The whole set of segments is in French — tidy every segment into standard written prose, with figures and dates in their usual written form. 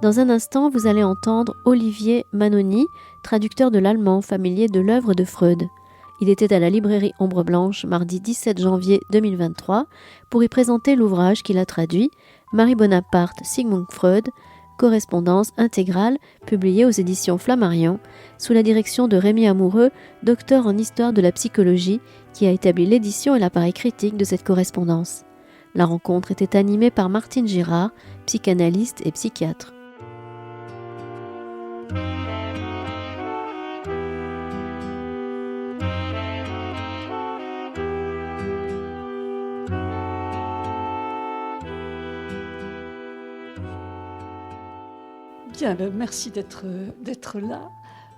Dans un instant, vous allez entendre Olivier Manoni, traducteur de l'allemand familier de l'œuvre de Freud. Il était à la librairie Ombre Blanche mardi 17 janvier 2023 pour y présenter l'ouvrage qu'il a traduit, Marie Bonaparte, Sigmund Freud, correspondance intégrale, publiée aux éditions Flammarion, sous la direction de Rémi Amoureux, docteur en histoire de la psychologie, qui a établi l'édition et l'appareil critique de cette correspondance. La rencontre était animée par Martine Girard, psychanalyste et psychiatre. Bien, merci d'être là.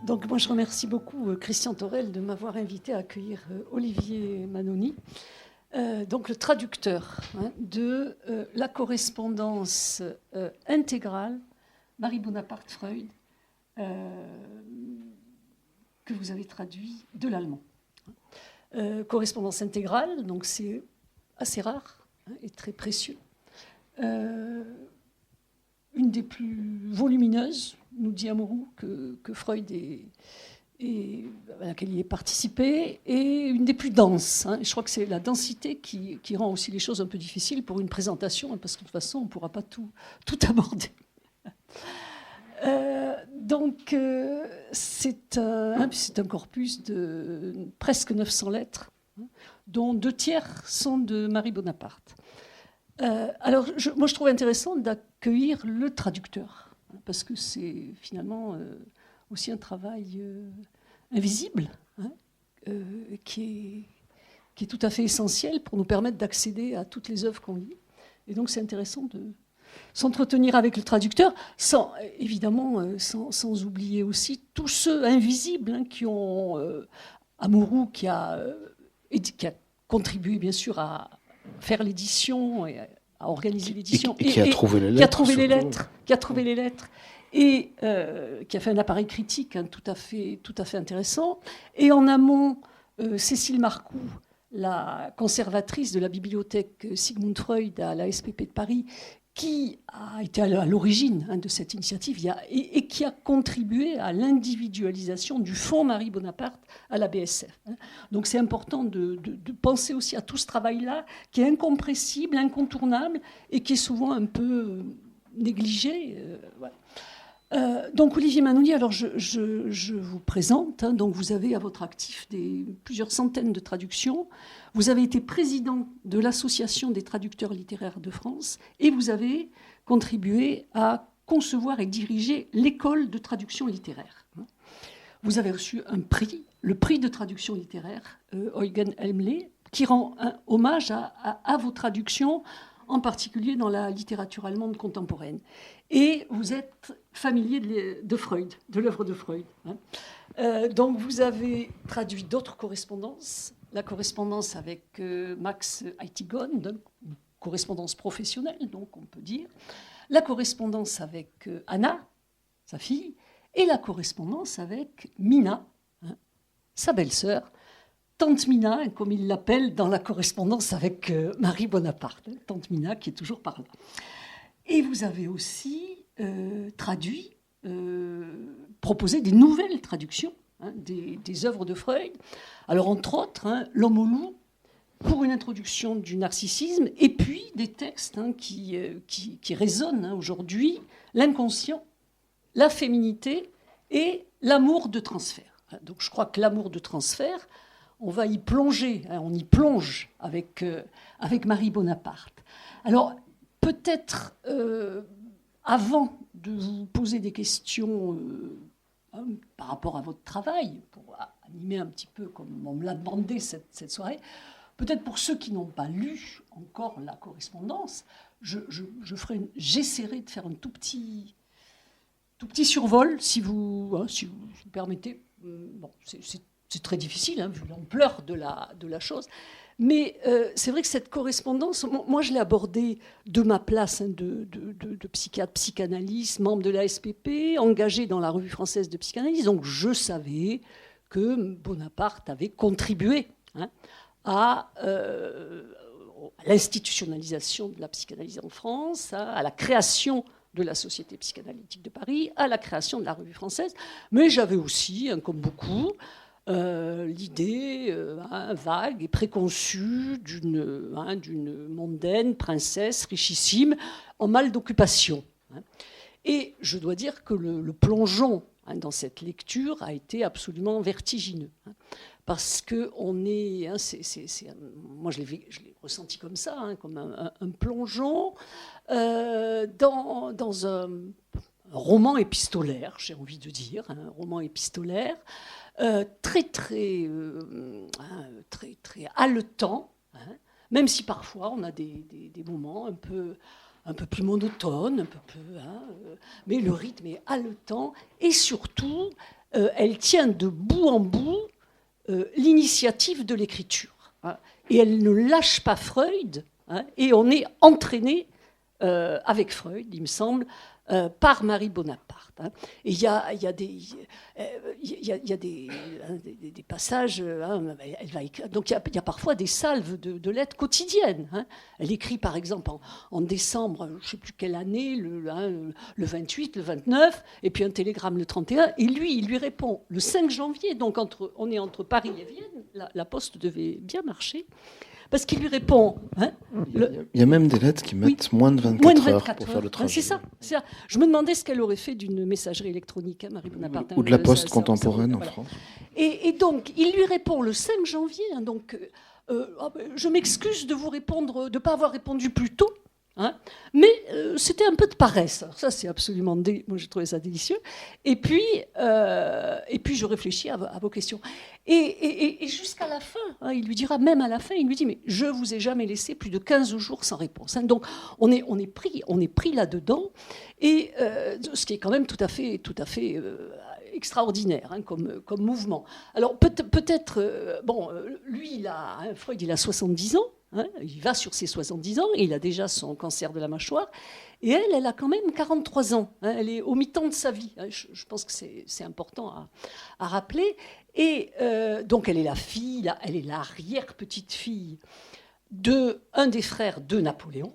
Donc moi je remercie beaucoup Christian Thorel de m'avoir invité à accueillir Olivier Manoni, donc le traducteur de la correspondance intégrale Marie Bonaparte Freud, que vous avez traduit de l'allemand. Correspondance intégrale, donc c'est assez rare et très précieux. Une des plus volumineuses, nous dit Amoureux, que Freud à laquelle il est participé, et une des plus denses. Je crois que c'est la densité qui rend aussi les choses un peu difficiles pour une présentation, parce que de toute façon, on ne pourra pas tout aborder. Donc, c'est un corpus de presque 900 lettres, dont 2/3 sont de Marie Bonaparte. Alors, moi, je trouve intéressant d'accueillir le traducteur, parce que c'est finalement aussi un travail invisible, qui est tout à fait essentiel pour nous permettre d'accéder à toutes les œuvres qu'on lit. Et donc, c'est intéressant de s'entretenir avec le traducteur, sans oublier aussi tous ceux invisibles qui ont... Amoureux, qui a contribué, bien sûr, à faire l'édition et à organiser l'édition. Et qui a trouvé les lettres. Qui a trouvé les lettres. Et qui a fait un appareil critique tout à fait intéressant. Et en amont, Cécile Marcoux, la conservatrice de la bibliothèque Sigmund Freud à la SPP de Paris, qui a été à l'origine de cette initiative et qui a contribué à l'individualisation du fonds Marie Bonaparte à la BSF. Donc c'est important de penser aussi à tout ce travail-là, qui est incompressible, incontournable, et qui est souvent un peu négligé. Voilà. Donc Olivier Manoni, alors je vous présente. Donc vous avez à votre actif plusieurs centaines de traductions. Vous avez été président de l'Association des traducteurs littéraires de France et vous avez contribué à concevoir et diriger l'école de traduction littéraire. Vous avez reçu un prix, le prix de traduction littéraire Eugen Elmley, qui rend un hommage à vos traductions, en particulier dans la littérature allemande contemporaine. Et vous êtes familier de Freud, de l'œuvre de Freud. Donc vous avez traduit d'autres correspondances, la correspondance avec Max Eitingon, une correspondance professionnelle, donc on peut dire, la correspondance avec Anna, sa fille, et la correspondance avec Mina, sa belle-sœur, Tante Mina, comme il l'appelle dans la correspondance avec Marie Bonaparte, Tante Mina qui est toujours par là. Et vous avez aussi traduit, proposé des nouvelles traductions des œuvres de Freud. Alors, entre autres, L'homme au loup, pour une introduction du narcissisme, et puis des textes qui résonnent aujourd'hui, l'inconscient, la féminité et l'amour de transfert. Donc, je crois que l'amour de transfert, on va y plonger, on y plonge avec Marie Bonaparte. Alors, peut-être, avant de vous poser des questions par rapport à votre travail, pour animer un petit peu comme on me l'a demandé cette soirée, peut-être pour ceux qui n'ont pas lu encore la correspondance, j'essaierai de faire un tout petit survol, si vous me permettez. Bon, c'est très difficile, vu l'ampleur de la chose. Mais c'est vrai que cette correspondance, moi je l'ai abordée de ma place de psychiatre, psychanalyste, membre de la SPP, engagé dans la Revue française de psychanalyse. Donc je savais que Bonaparte avait contribué à l'institutionnalisation de la psychanalyse en France, à la création de la Société psychanalytique de Paris, à la création de la Revue française. Mais j'avais aussi, comme beaucoup, l'idée vague et préconçue d'une mondaine princesse richissime en mal d'occupation. Et je dois dire que le plongeon dans cette lecture a été absolument vertigineux. Parce que on est, moi je l'ai ressenti comme ça, comme un plongeon dans un roman épistolaire, j'ai envie de dire, un roman épistolaire très haletant, même si parfois on a des moments un peu plus monotones, mais le rythme est haletant et surtout elle tient de bout en bout l'initiative de l'écriture. Et elle ne lâche pas Freud, et on est entraîné avec Freud, il me semble, par Marie Bonaparte. Et il y a des passages, donc il y a parfois des salves de lettres quotidiennes. Elle écrit par exemple en décembre, je ne sais plus quelle année, le 28, le 29, et puis un télégramme le 31, et lui, il lui répond le 5 janvier, donc on est entre Paris et Vienne, la poste devait bien marcher. Parce qu'il lui répond. Il y a même des lettres qui mettent moins de 24 heures pour faire le trajet. C'est ça. Je me demandais ce qu'elle aurait fait d'une messagerie électronique, Marie Bonaparte. Ou de la poste contemporaine en France. Et donc, il lui répond le 5 janvier. Je m'excuse de vous répondre, de ne pas avoir répondu plus tôt. Mais c'était un peu de paresse. Alors ça, c'est absolument... Moi, j'ai trouvé ça délicieux. Et puis je réfléchis à vos questions. Et jusqu'à la fin, il lui dira, même à la fin, il lui dit, mais je ne vous ai jamais laissé plus de 15 jours sans réponse. Donc, on est pris là-dedans. Et ce qui est quand même tout à fait extraordinaire comme mouvement. Alors, peut-être lui, Freud, il a 70 ans. Il va sur ses 70 ans, et il a déjà son cancer de la mâchoire, et elle a quand même 43 ans. Elle est au mi-temps de sa vie. Je pense que c'est important à rappeler. Et donc elle est la fille, elle est l'arrière-petite-fille d'un des frères de Napoléon.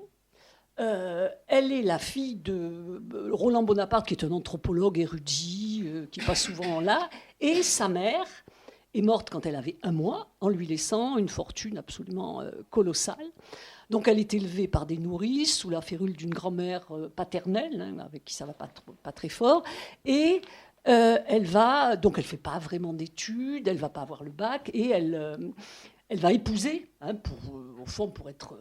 Elle est la fille de Roland Bonaparte, qui est un anthropologue érudit, qui n'est pas souvent là, et sa mère est morte quand elle avait 1 mois, en lui laissant une fortune absolument colossale. Donc elle est élevée par des nourrices, sous la férule d'une grand-mère paternelle, avec qui ça ne va pas très fort. Et elle ne fait pas vraiment d'études, elle ne va pas avoir le bac, et elle va épouser, au fond, pour être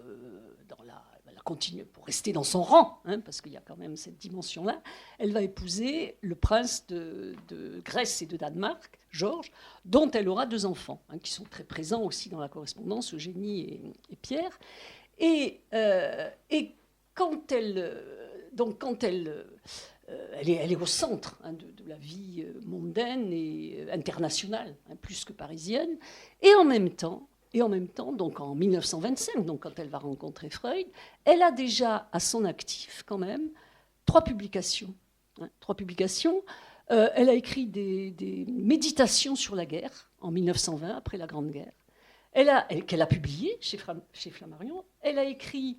pour rester dans son rang, parce qu'il y a quand même cette dimension-là, elle va épouser le prince de Grèce et de Danemark, Georges, dont elle aura 2 enfants, qui sont très présents aussi dans la correspondance, Eugénie et Pierre. Et quand elle est au centre de la vie mondaine et internationale, plus que parisienne, et en même temps, donc en 1925, donc quand elle va rencontrer Freud, elle a déjà à son actif quand même 3 publications. Elle a écrit des méditations sur la guerre en 1920, après la Grande Guerre, qu'elle a publiées chez Flammarion. Elle a écrit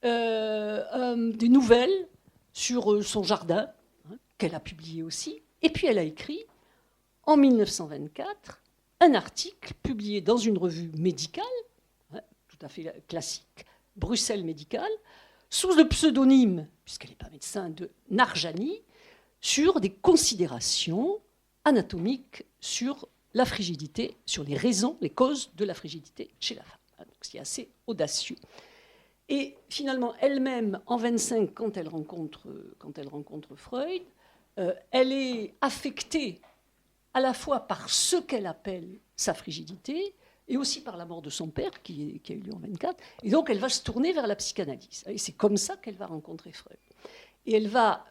des nouvelles sur son jardin, qu'elle a publiées aussi. Et puis elle a écrit, en 1924, un article publié dans une revue médicale, tout à fait classique, Bruxelles Médicale, sous le pseudonyme, puisqu'elle n'est pas médecin, de Narjani, sur des considérations anatomiques sur la frigidité, sur les raisons, les causes de la frigidité chez la femme. Donc c'est assez audacieux. Et finalement, elle-même, en 25, quand elle rencontre Freud, elle est affectée à la fois par ce qu'elle appelle sa frigidité, et aussi par la mort de son père, qui a eu lieu en 24. Et donc, elle va se tourner vers la psychanalyse. Et c'est comme ça qu'elle va rencontrer Freud. Et elle va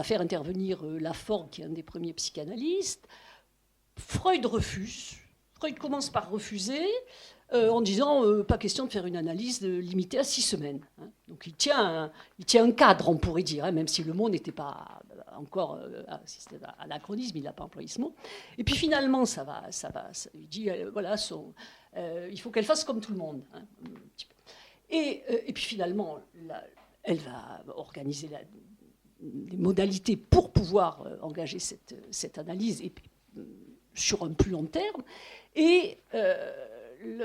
faire intervenir Laforgue, qui est un des premiers psychanalystes. Freud refuse. Freud commence par refuser, en disant pas question de faire une analyse limitée à 6 semaines. Donc il tient un cadre, on pourrait dire, même si le mot n'était pas encore, si c'était anachronisme, il n'a pas employé ce mot. Et puis finalement, il dit voilà, il faut qu'elle fasse comme tout le monde. Un petit peu. Et puis finalement, elle va organiser les modalités pour pouvoir engager cette analyse et sur un plus long terme. Et on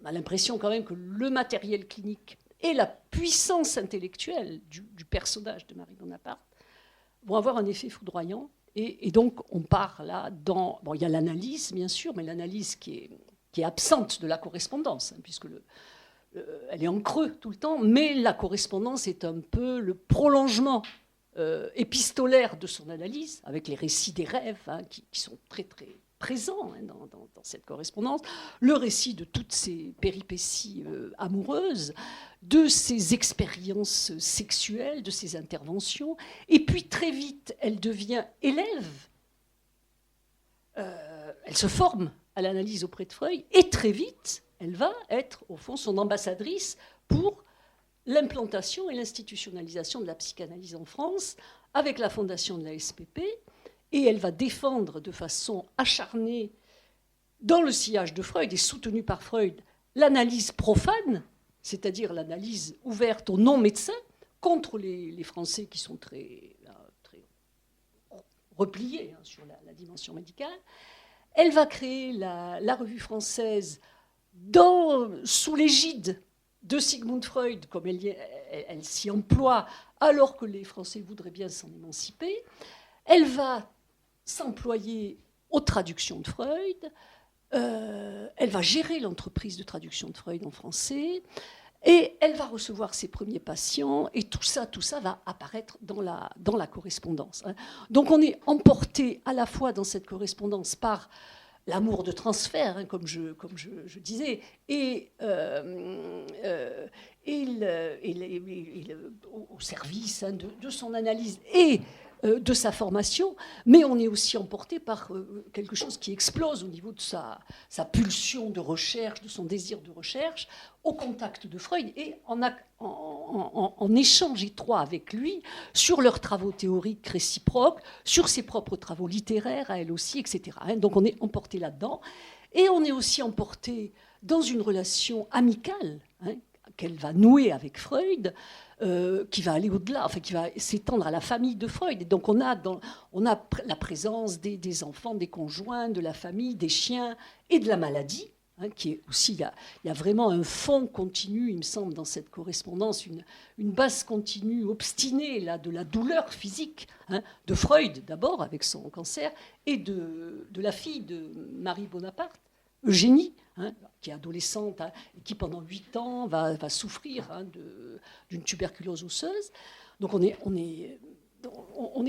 a l'impression quand même que le matériel clinique et la puissance intellectuelle du personnage de Marie Bonaparte vont avoir un effet foudroyant. Et donc, on part là dans... Bon, il y a l'analyse, bien sûr, mais l'analyse qui est absente de la correspondance, puisque elle est en creux tout le temps, mais la correspondance est un peu le prolongement épistolaire de son analyse, avec les récits des rêves qui sont très, très présents dans cette correspondance, le récit de toutes ces péripéties amoureuses, de ses expériences sexuelles, de ses interventions, et puis très vite, elle devient élève, elle se forme à l'analyse auprès de Freud, et très vite, elle va être, au fond, son ambassadrice pour l'implantation et l'institutionnalisation de la psychanalyse en France, avec la fondation de la SPP, et elle va défendre de façon acharnée, dans le sillage de Freud et soutenue par Freud, l'analyse profane, c'est-à-dire l'analyse ouverte aux non-médecins, contre les Français qui sont très repliés sur la dimension médicale. Elle va créer la Revue française sous l'égide de Sigmund Freud, comme elle s'y emploie, alors que les Français voudraient bien s'en émanciper. Elle va s'employer aux traductions de Freud. Elle va gérer l'entreprise de traduction de Freud en français. Et elle va recevoir ses premiers patients. Et tout ça va apparaître dans la correspondance. Donc on est emporté à la fois dans cette correspondance par l'amour de transfert, comme je disais, et au service de son analyse et de sa formation, mais on est aussi emporté par quelque chose qui explose au niveau de sa pulsion de recherche, de son désir de recherche, au contact de Freud et en échange étroit avec lui sur leurs travaux théoriques réciproques, sur ses propres travaux littéraires à elle aussi, etc. Donc on est emporté là-dedans. Et on est aussi emporté dans une relation amicale qu'elle va nouer avec Freud, qui va aller au-delà, enfin qui va s'étendre à la famille de Freud. Et donc on a la présence des enfants, des conjoints, de la famille, des chiens et de la maladie, qui est aussi, il y a vraiment un fond continu, il me semble, dans cette correspondance, une base continue obstinée là, de la douleur physique de Freud d'abord avec son cancer et de la fille de Marie Bonaparte, Eugénie, qui est adolescente et qui pendant 8 ans va souffrir d'une tuberculose osseuse. Donc on est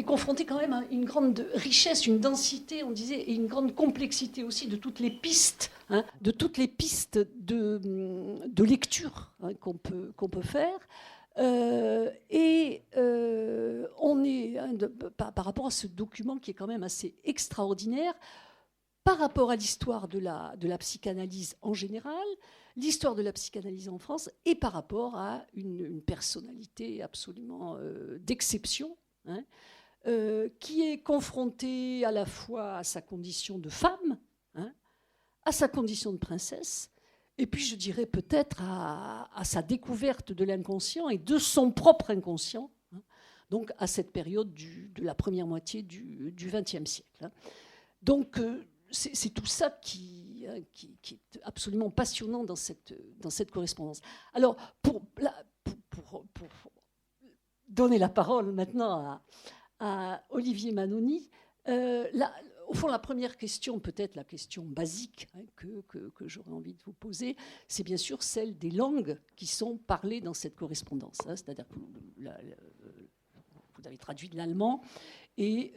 confronté quand même à une grande richesse, une densité, on disait, et une grande complexité aussi de toutes les pistes, de lecture qu'on peut faire. On est par rapport à ce document qui est quand même assez extraordinaire, par rapport à l'histoire de la psychanalyse en général, l'histoire de la psychanalyse en France, et par rapport à une personnalité absolument d'exception, qui est confrontée à la fois à sa condition de femme, à sa condition de princesse, et puis je dirais peut-être à sa découverte de l'inconscient et de son propre inconscient, donc à cette période de la première moitié du XXe siècle. Donc c'est tout ça qui est absolument passionnant dans cette correspondance. Alors, pour donner la parole maintenant à Olivier Manoni, au fond, la première question, peut-être la question basique que j'aurais envie de vous poser, c'est bien sûr celle des langues qui sont parlées dans cette correspondance. C'est-à-dire que vous avez traduit de l'allemand et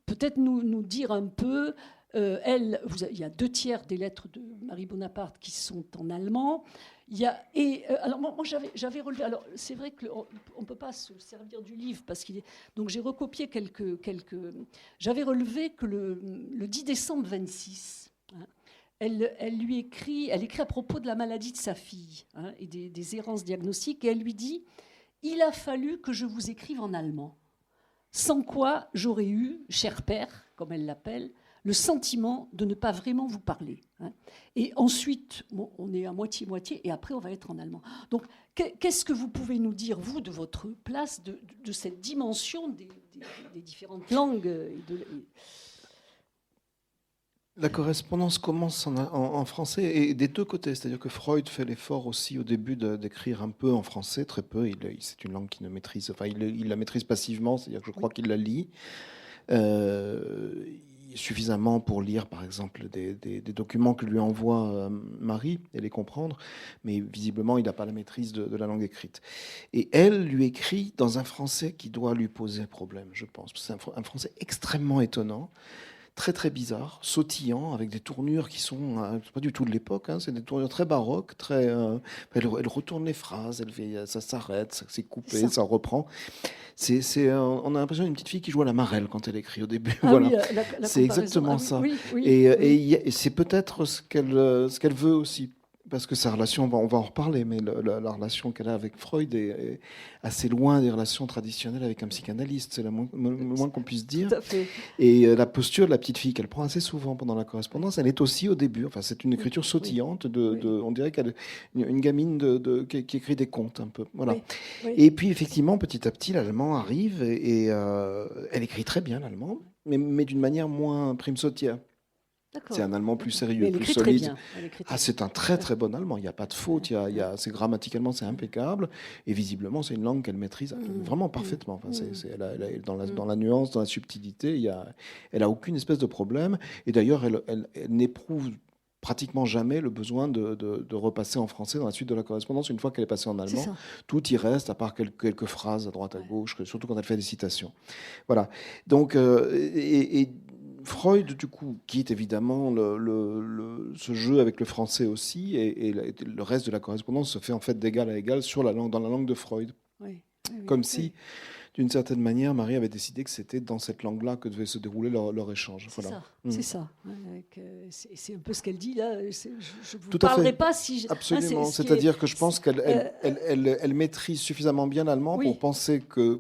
peut-être nous dire un peu, il y a 2/3 des lettres de Marie Bonaparte qui sont en allemand. Alors moi j'avais relevé, alors c'est vrai qu'on ne peut pas se servir du livre, donc j'ai recopié quelques j'avais relevé que le 10 décembre 26, elle écrit à propos de la maladie de sa fille et des errances diagnostiques, et elle lui dit « Il a fallu que je vous écrive en allemand. Sans quoi j'aurais eu, cher père, comme elle l'appelle, le sentiment de ne pas vraiment vous parler. Hein. Et ensuite, bon, on est à moitié-moitié, et après, on va être en allemand. Donc, qu'est-ce que vous pouvez nous dire, vous, de votre place, de cette dimension des différentes langues La correspondance commence en français et des deux côtés. C'est-à-dire que Freud fait l'effort aussi au début d'écrire un peu en français, très peu. C'est une langue qu'il ne maîtrise, enfin il la maîtrise passivement, c'est-à-dire que je crois qu'il la lit suffisamment pour lire, par exemple, des documents que lui envoie Marie et les comprendre, mais visiblement il n'a pas la maîtrise de la langue écrite. Et elle lui écrit dans un français qui doit lui poser problème, je pense. C'est un français extrêmement étonnant. Très très bizarre, sautillant, avec des tournures qui sont pas du tout de l'époque, hein, c'est des tournures très baroques, elle retourne les phrases, ça s'arrête, c'est coupé, ça reprend. On a l'impression d'une petite fille qui joue à la marelle quand elle écrit au début. Voilà. Oui, c'est exactement ça. Oui, et c'est peut-être ce qu'elle veut aussi. Parce que sa relation, on va en reparler, mais la relation qu'elle a avec Freud est assez loin des relations traditionnelles avec un psychanalyste. C'est le moins qu'on puisse dire. Tout à fait. Et la posture de la petite fille qu'elle prend assez souvent pendant la correspondance, elle est aussi au début. Enfin, c'est une écriture sautillante. On dirait qu'elle une gamine qui écrit des contes un peu. Voilà. Oui. Et puis effectivement, petit à petit, l'allemand arrive et elle écrit très bien l'allemand, mais d'une manière moins prime sautière. C'est un allemand plus sérieux, plus solide. C'est un très très bon allemand. Il n'y a pas de faute. C'est grammaticalement c'est impeccable et visiblement c'est une langue qu'elle maîtrise vraiment parfaitement. Enfin, dans la nuance, dans la subtilité, elle a aucune espèce de problème. Et d'ailleurs, elle n'éprouve pratiquement jamais le besoin de repasser en français dans la suite de la correspondance. Une fois qu'elle est passée en allemand, tout y reste, à part quelques phrases à droite à gauche, surtout quand elle fait des citations. Voilà. Donc Freud, du coup, quitte évidemment ce jeu avec le français aussi, et le reste de la correspondance se fait en fait d'égal à égal dans la langue de Freud. Comme si, d'une certaine manière, Marie avait décidé que c'était dans cette langue-là que devait se dérouler leur échange. C'est ça. C'est un peu ce qu'elle dit là. Je ne vous parlerai pas si... Absolument. C'est-à-dire que je pense qu'elle maîtrise suffisamment bien l'allemand pour penser que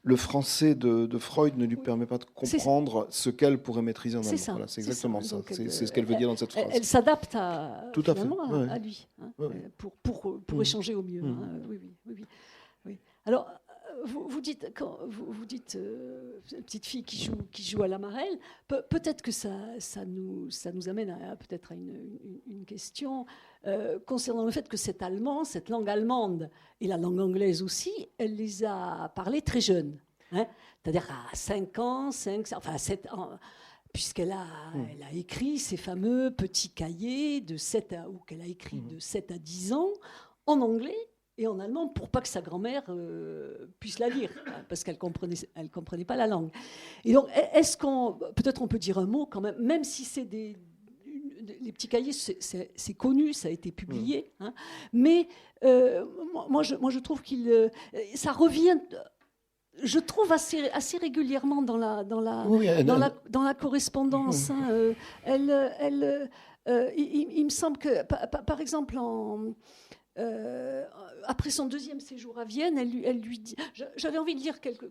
le français de Freud ne lui permet pas de comprendre ce qu'elle pourrait maîtriser en allemand. Voilà, c'est exactement ça. C'est ce qu'elle veut dire dans cette phrase. Elle s'adapte à lui, pour échanger au mieux. Oui. Alors, vous dites, petite fille qui joue à la marelle, peut-être que ça nous amène peut-être à une question concernant le fait que cette langue allemande et la langue anglaise aussi, elle les a parlées très jeunes. Hein, c'est-à-dire à 5 ans, 7 ans, puisqu'elle a écrit ces fameux petits cahiers qu'elle a écrit de 7 à 10 ans en anglais et en allemand pour pas que sa grand-mère puisse la lire, parce qu'elle comprenait pas la langue. Et donc, peut-être on peut dire un mot quand même si c'est les petits cahiers, c'est connu, ça a été publié, hein, mais moi je trouve ça revient. Je trouve assez régulièrement dans la correspondance. Hein, il me semble que, par exemple, après son deuxième séjour à Vienne, elle lui dit. J'avais envie de lire quelques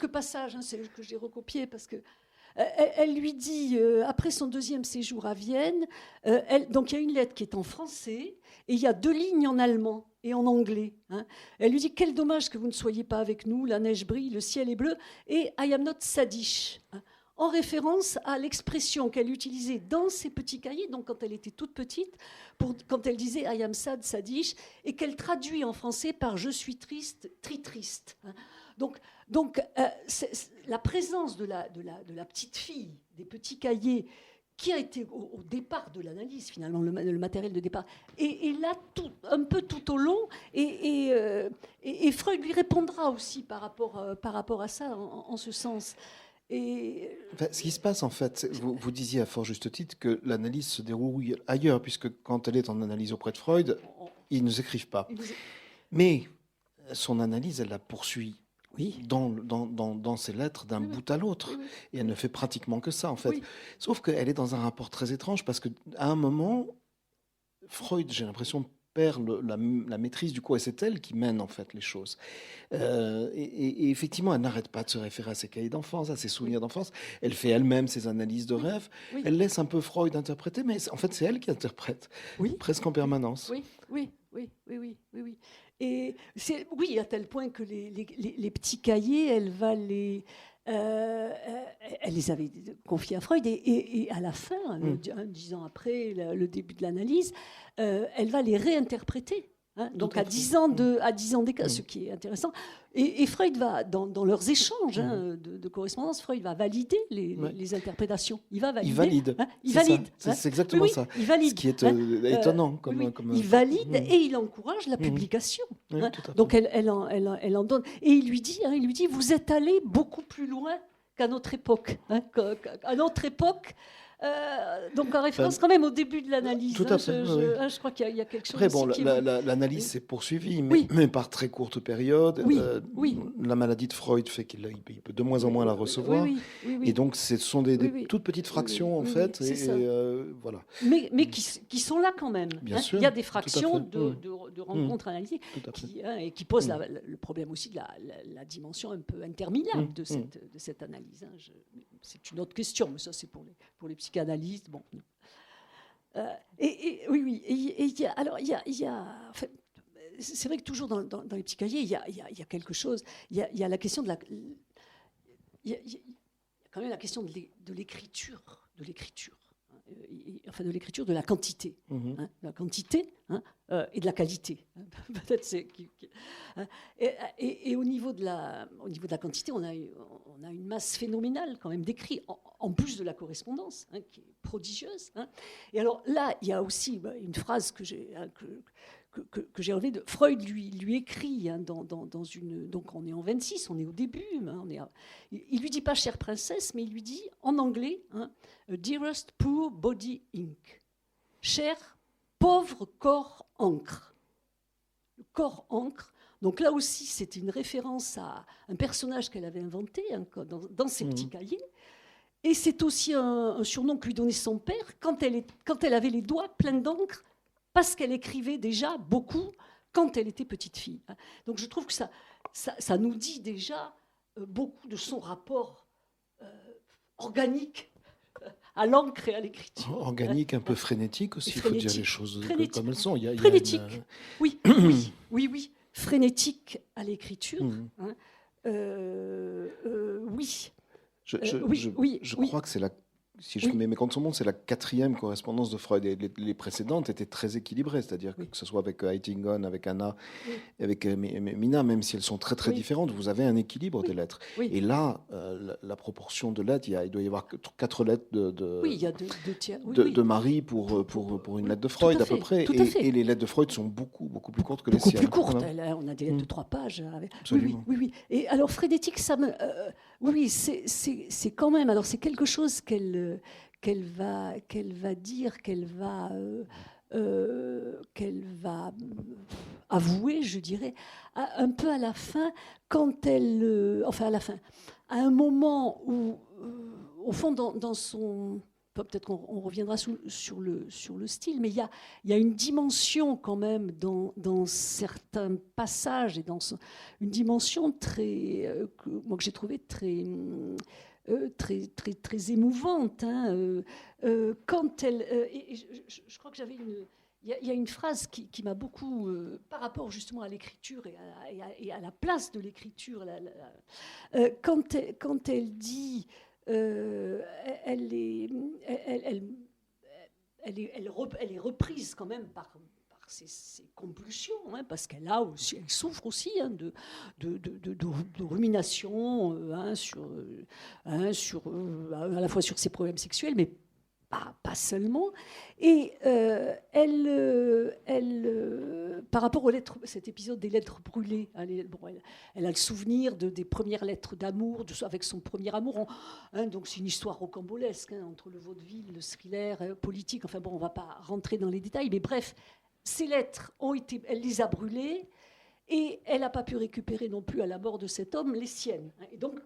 passages, hein, que j'ai recopiés parce que. Elle lui dit, après son deuxième séjour à Vienne, donc il y a une lettre qui est en français et il y a 2 lignes en allemand et en anglais. Hein. Elle lui dit, quel dommage que vous ne soyez pas avec nous, la neige brille, le ciel est bleu, et I am not sadish, hein, en référence à l'expression qu'elle utilisait dans ses petits cahiers, donc quand elle était toute petite, quand elle disait I am sad, sadish, et qu'elle traduit en français par je suis triste, triste. Hein. Donc la présence de la petite fille, des petits cahiers, qui a été au départ de l'analyse, finalement, le matériel de départ, et là, un peu tout au long, et Freud lui répondra aussi par rapport à ça, en ce sens. Ce qui se passe, en fait, vous disiez à fort juste titre que l'analyse se déroule ailleurs, puisque quand elle est en analyse auprès de Freud, ils ne s'écrivent pas. Mais son analyse, elle la poursuit. Oui. Dans ses lettres d'un bout à l'autre. Oui. Et elle ne fait pratiquement que ça, en fait. Oui. Sauf qu'elle est dans un rapport très étrange, parce qu'à un moment, Freud, j'ai l'impression, perd la maîtrise du coup, et c'est elle qui mène en fait les choses. Et effectivement, elle n'arrête pas de se référer à ses cahiers d'enfance, à ses souvenirs d'enfance. Elle fait elle-même ses analyses de rêves. Oui. Elle laisse un peu Freud interpréter, mais en fait, c'est elle qui interprète, presque en permanence. Oui. Et oui, à tel point que les petits cahiers, elle les avait confiés à Freud, et à la fin, 10 ans après le début de l'analyse, elle va les réinterpréter. Donc à 10 ans d'écart, ce qui est intéressant. Et Freud va, dans leurs échanges de correspondance, Freud va valider les interprétations. Il valide. C'est exactement ça. Il valide. Ce qui est étonnant. Il valide et il encourage la publication. Donc elle en donne. Et il lui dit, vous êtes allé beaucoup plus loin qu'à notre époque. À notre époque. Donc en référence quand même au début de l'analyse. Tout à fait. Je crois qu'il y a quelque chose. Après, bon, l'analyse s'est poursuivie, mais par très courte période. La maladie de Freud fait qu'il peut de moins en moins la recevoir. Et donc, ce sont des toutes petites fractions, en fait. Voilà. Mais qui sont là quand même. Bien sûr, il y a des fractions de rencontres analysées qui posent le problème aussi de la dimension un peu interminable de cette analyse. C'est une autre question, mais ça, c'est pour les psychanalystes. Bon. Et il y a enfin, c'est vrai que toujours dans les petits cahiers, il y a quelque chose. Il y a la question de la. Il y a quand même la question de l'écriture, enfin de l'écriture de la quantité, de la quantité et de la qualité. Peut-être et au niveau de la quantité, on a une masse phénoménale quand même d'écrits, en plus de la correspondance qui est prodigieuse. Et alors là, il y a aussi une phrase que j'ai enlevée de Freud lui écrit dans une. Donc on est en 26, on est au début. Il lui dit pas chère princesse, mais il lui dit en anglais Dearest poor body ink, cher pauvre corps encre. Le corps encre. Donc là aussi, c'est une référence à un personnage qu'elle avait inventé dans ses petits cahiers. Et c'est aussi un surnom que lui donnait son père quand elle avait les doigts pleins d'encre, parce qu'elle écrivait déjà beaucoup quand elle était petite fille. Donc je trouve que ça nous dit déjà beaucoup de son rapport organique à l'encre et à l'écriture. Organique, un peu frénétique aussi, il faut dire les choses comme elles sont. Frénétique, oui. Frénétique à l'écriture, oui. Je crois que c'est si je mets mes comptes sur le monde, c'est la 4e correspondance de Freud. Et les précédentes étaient très équilibrées, c'est-à-dire que ce soit avec Heitingon, avec Anna, avec Mina, même si elles sont très très différentes, vous avez un équilibre des lettres. Et là, la proportion de lettres, il doit y avoir 4 lettres il y a deux tiers. De Marie pour une lettre de Freud à peu près. Et les lettres de Freud sont beaucoup plus courtes que les siennes. Beaucoup plus courtes. On a des lettres de 3 pages. Absolument. Oui. Et alors frénétique, ça me. C'est quand même. Alors c'est quelque chose qu'elle va dire, qu'elle va avouer, je dirais, un peu à la fin, quand elle, enfin à la fin, à un moment où, au fond, dans son, peut-être qu'on reviendra sur le style, mais il y a une dimension quand même dans certains passages et une dimension très, moi que j'ai trouvé très émouvante. Quand elle, et je crois que j'avais il y a une phrase qui m'a beaucoup, par rapport justement à l'écriture et à la place de l'écriture, quand elle dit, elle est reprise quand même par ses compulsions, parce qu'elle souffre aussi de rumination à la fois sur ses problèmes sexuels, mais pas seulement. Et par rapport aux lettres, cet épisode des lettres brûlées, elle a le souvenir des premières lettres d'amour, avec son premier amour. Donc c'est une histoire rocambolesque entre le vaudeville, le thriller politique. Enfin bon, on ne va pas rentrer dans les détails, mais bref, ces lettres elle les a brûlées, et elle n'a pas pu récupérer non plus à la mort de cet homme les siennes. Et donc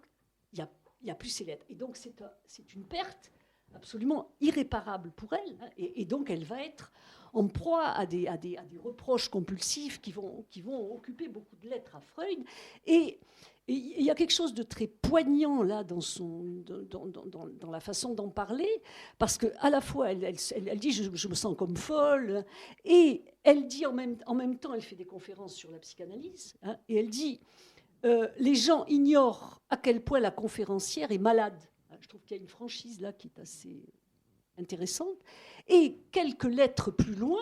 il n'y a plus ces lettres. Et donc c'est une perte absolument irréparable pour elle. Et donc elle va être en proie à des reproches compulsifs qui vont occuper beaucoup de lettres à Freud. Et il y a quelque chose de très poignant là dans la façon d'en parler, parce qu'à la fois elle dit je me sens comme folle, et elle dit en même temps, elle fait des conférences sur la psychanalyse, hein, et elle dit les gens ignorent à quel point la conférencière est malade. Je trouve qu'il y a une franchise là qui est assez intéressante. Et quelques lettres plus loin,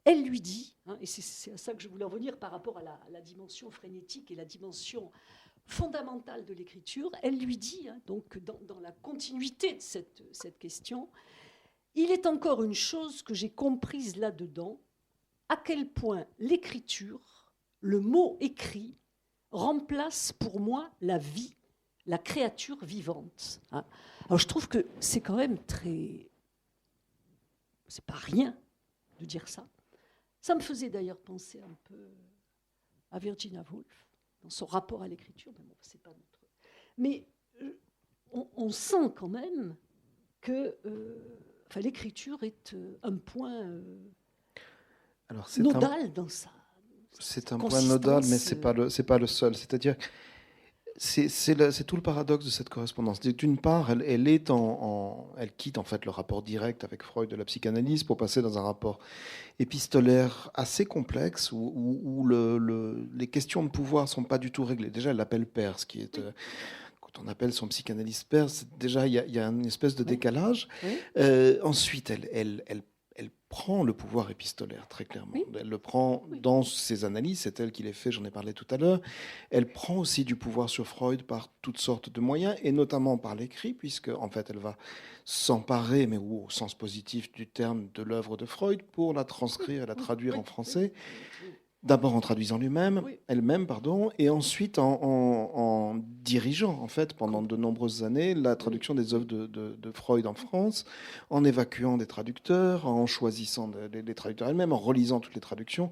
elle lui dit, hein, et c'est à ça que je voulais en venir par rapport à la dimension frénétique et la dimension fondamentale de l'écriture, elle lui dit, hein, donc dans la continuité de cette question, il est encore une chose que j'ai comprise là-dedans, à quel point l'écriture, le mot écrit, remplace pour moi la vie, la créature vivante. Hein. Alors je trouve que c'est quand même très... C'est pas rien de dire ça. Ça me faisait d'ailleurs penser un peu à Virginia Woolf, dans son rapport à l'écriture. Mais bon, c'est pas notre... Mais on sent quand même que l'écriture est un point nodal dans ça. C'est un point nodal, mais c'est pas le seul. C'est-à-dire, c'est tout le paradoxe de cette correspondance. D'une part, elle quitte en fait le rapport direct avec Freud de la psychanalyse pour passer dans un rapport épistolaire assez complexe où les questions de pouvoir sont pas du tout réglées. Déjà, elle l'appelle père, ce qui est quand on appelle son psychanalyste père, déjà il y a une espèce de décalage. Oui. Ensuite, elle prend le pouvoir épistolaire, très clairement. Oui. Elle le prend dans ses analyses, c'est elle qui les fait, j'en ai parlé tout à l'heure. Elle prend aussi du pouvoir sur Freud par toutes sortes de moyens, et notamment par l'écrit, puisque en fait, elle va s'emparer, mais au sens positif du terme, de l'œuvre de Freud pour la transcrire et la traduire en français. D'abord en traduisant elle-même, et ensuite en dirigeant, en fait, pendant de nombreuses années, la traduction des œuvres de Freud en France, en évacuant des traducteurs, en choisissant les traducteurs elle-même, en relisant toutes les traductions,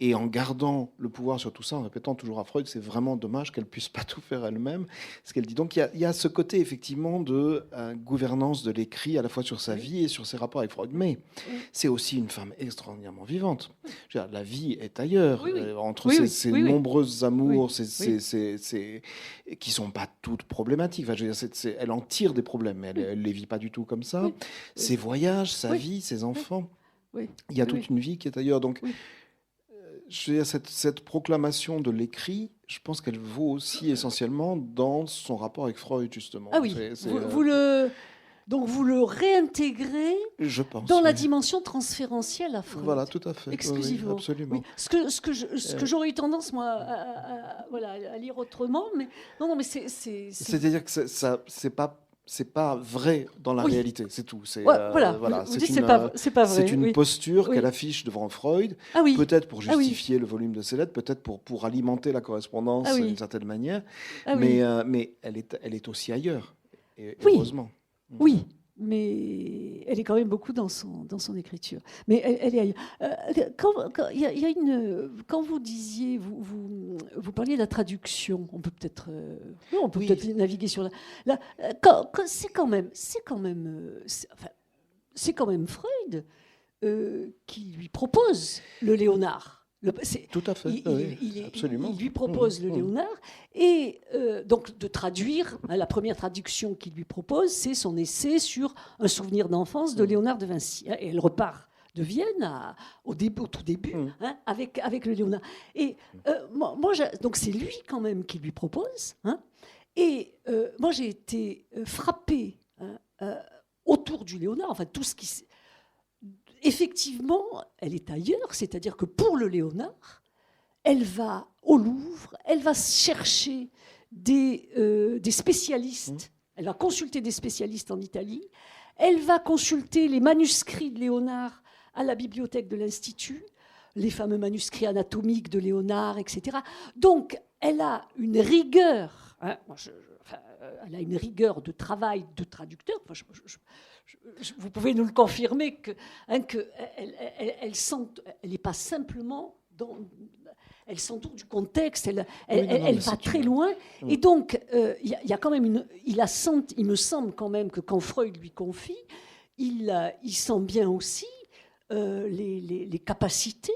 et en gardant le pouvoir sur tout ça, en répétant toujours à Freud, c'est vraiment dommage qu'elle ne puisse pas tout faire elle-même, ce qu'elle dit. Donc il y a ce côté, effectivement, de gouvernance de l'écrit, à la fois sur sa vie et sur ses rapports avec Freud. Mais c'est aussi une femme extraordinairement vivante. Je veux dire, la vie est ailleurs, entre ces nombreuses amours, qui ne sont pas toutes problématiques. Enfin, je veux dire, elle en tire des problèmes, mais elle ne les vit pas du tout comme ça. Ses voyages, sa vie, ses enfants. Il y a toute une vie qui est ailleurs. Donc, je veux dire, cette proclamation de l'écrit, je pense qu'elle vaut aussi essentiellement dans son rapport avec Freud, justement. Ah oui, donc vous le réintégrez dans la dimension transférentielle à Freud. Voilà, tout à fait. Exclusivement. Oui, absolument. Oui. Ce que j'aurais eu tendance, moi, à lire autrement, mais non, mais c'est... C'est-à-dire que c'est pas vrai dans la réalité, c'est tout. C'est pas vrai. C'est une posture qu'elle affiche devant Freud, peut-être pour justifier le volume de ses lettres, peut-être pour alimenter la correspondance d'une certaine manière, mais elle est aussi ailleurs, et heureusement. Oui, mais elle est quand même beaucoup dans son écriture. Mais elle est ailleurs. Quand vous disiez, vous parliez de la traduction, on peut peut-être naviguer sur c'est quand même Freud qui lui propose le Léonard. Tout à fait, absolument. Il lui propose le Léonard, et donc de traduire, la première traduction qu'il lui propose, c'est son essai sur un souvenir d'enfance de Léonard de Vinci. Et elle repart de Vienne au tout début, avec le Léonard. Et donc c'est lui quand même qui lui propose. Et moi j'ai été frappée autour du Léonard, enfin tout ce qui... Effectivement, elle est ailleurs, c'est-à-dire que pour le Léonard, elle va au Louvre, elle va chercher des spécialistes, elle va consulter des spécialistes en Italie, elle va consulter les manuscrits de Léonard à la bibliothèque de l'Institut, les fameux manuscrits anatomiques de Léonard, etc. Donc, elle a une rigueur, elle a une rigueur de travail de traducteur. Vous pouvez nous le confirmer qu'elle n'est pas simplement elle s'entoure du contexte, elle va très loin. Et donc, il y a quand même il me semble quand même que quand Freud lui confie, il sent bien aussi les capacités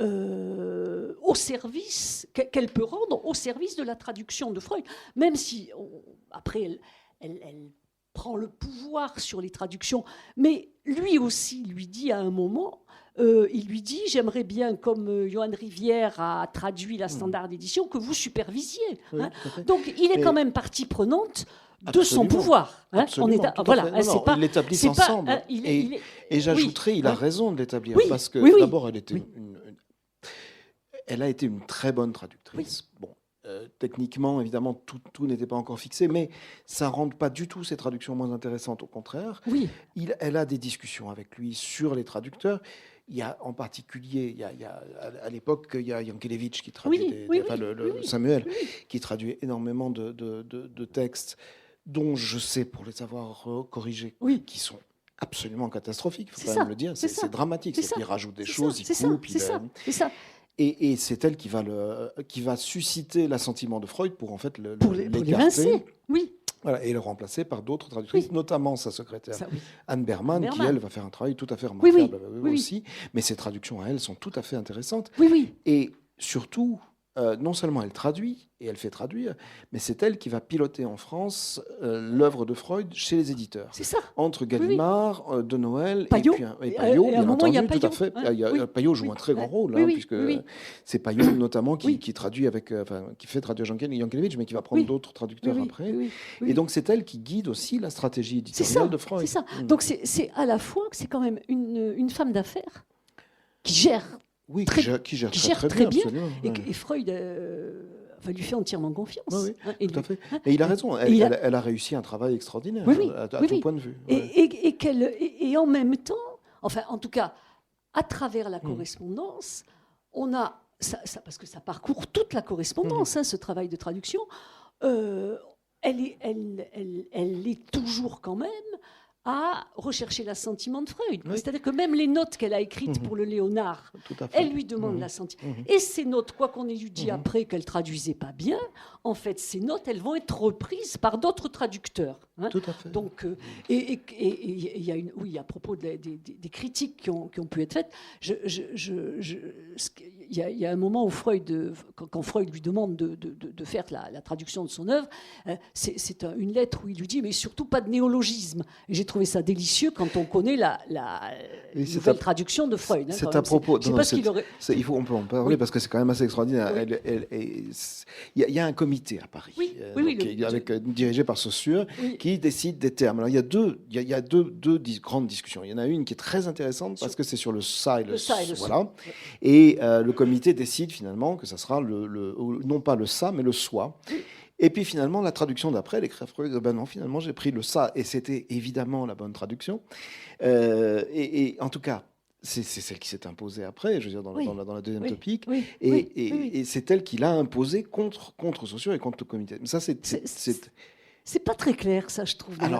au service qu'elle peut rendre au service de la traduction de Freud, même si après elle prend le pouvoir sur les traductions, mais lui aussi lui dit à un moment, il lui dit, j'aimerais bien, comme Johan Rivière a traduit la Standard d'édition, que vous supervisiez. Oui, Donc il est quand même partie prenante de son pouvoir. On est ils l'établissent ensemble. Et j'ajouterais, il a raison de l'établir, parce que d'abord, elle a été une très bonne traductrice. Bon, techniquement, évidemment, tout n'était pas encore fixé, mais ça ne rend pas du tout ses traductions moins intéressantes, au contraire. Elle a des discussions avec lui sur les traducteurs. Il y a en particulier, à l'époque, il y a Yankelevitch qui traduit Samuel, qui traduit énormément de textes dont je sais, pour les avoir corrigés, qui sont absolument catastrophiques, il faut quand même le dire. C'est dramatique. Il rajoute des choses, il coupe. C'est ça. Et c'est elle qui va susciter l'assentiment de Freud pour en fait l'écarter, voilà, et le remplacer par d'autres traductrices, notamment sa secrétaire Anne Berman, qui elle va faire un travail tout à fait remarquable aussi. Mais ses traductions à elle sont tout à fait intéressantes. Et surtout, non seulement elle traduit, et elle fait traduire, mais c'est elle qui va piloter en France l'œuvre de Freud chez les éditeurs. C'est ça. Entre Gallimard, De Noël Payot. et Payot, bien entendu, Payot. tout à fait. Payot joue un très grand rôle, puisque c'est Payot notamment qui traduit qui fait traduire Yankelevitch, mais qui va prendre d'autres traducteurs après. Et donc c'est elle qui guide aussi la stratégie éditoriale de Freud. C'est ça. Donc c'est à la fois que c'est quand même une femme d'affaires qui gère. Qui gère très bien. Et Freud lui fait entièrement confiance. Tout à fait. Et il a raison. Elle a réussi un travail extraordinaire à tout point de vue. Et en même temps, enfin, en tout cas, à travers la correspondance, on a parce que ça parcourt toute la correspondance, ce travail de traduction. Elle est toujours quand même à rechercher l'assentiment de Freud. C'est-à-dire que même les notes qu'elle a écrites pour le Léonard, elle lui demande l'assentiment. Et ces notes, quoi qu'on ait eu dit après qu'elle traduisait pas bien, en fait, ces notes, elles vont être reprises par d'autres traducteurs. Tout à fait. Donc, et il y a à propos des critiques qui ont pu être faites, il y a un moment où quand Freud lui demande de faire la traduction de son œuvre, c'est une lettre où il lui dit, mais surtout pas de néologisme. Et j'ai trouvé ça délicieux quand on connaît la nouvelle traduction de Freud. C'est à propos. On peut en parler parce que c'est quand même assez extraordinaire. Il y a un comité à Paris, dirigé par Saussure, qui décide des termes. Alors il y a deux grandes discussions. Il y en a une qui est très intéressante parce que c'est sur le ça et le voilà. Et le comité décide finalement que ça sera non pas le ça mais le soi. Et puis finalement, la traduction d'après, elle écrit Freud, non, finalement, j'ai pris le ça, et c'était évidemment la bonne traduction. Et en tout cas, c'est celle qui s'est imposée après, je veux dire, dans la deuxième topique. Et c'est elle qui l'a imposée contre Saussure et contre le comité. Mais ça, c'est pas très clair, ça, je trouve. Parce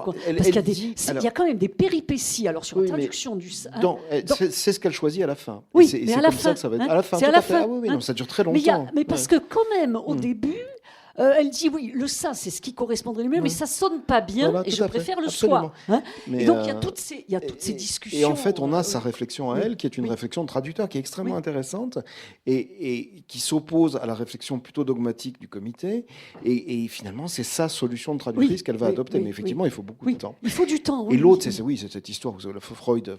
qu'il y a quand même des péripéties sur la traduction du ça. C'est ce qu'elle choisit à la fin. Mais à la fin. Ça va être à la fin. C'est à la fin. Non, ça dure très longtemps. Mais parce que quand même, au début... elle dit le ça, c'est ce qui correspondrait le mieux, mais ça sonne pas bien et je préfère le soi. Et donc il y a toutes ces discussions. Et en fait, on a sa réflexion à elle, qui est une réflexion de traducteur, qui est extrêmement intéressante et qui s'oppose à la réflexion plutôt dogmatique du comité. Et finalement, c'est sa solution de traductrice qu'elle va adopter. Mais effectivement, il faut beaucoup de temps. Il faut du temps. Et l'autre, c'est cette histoire où Freud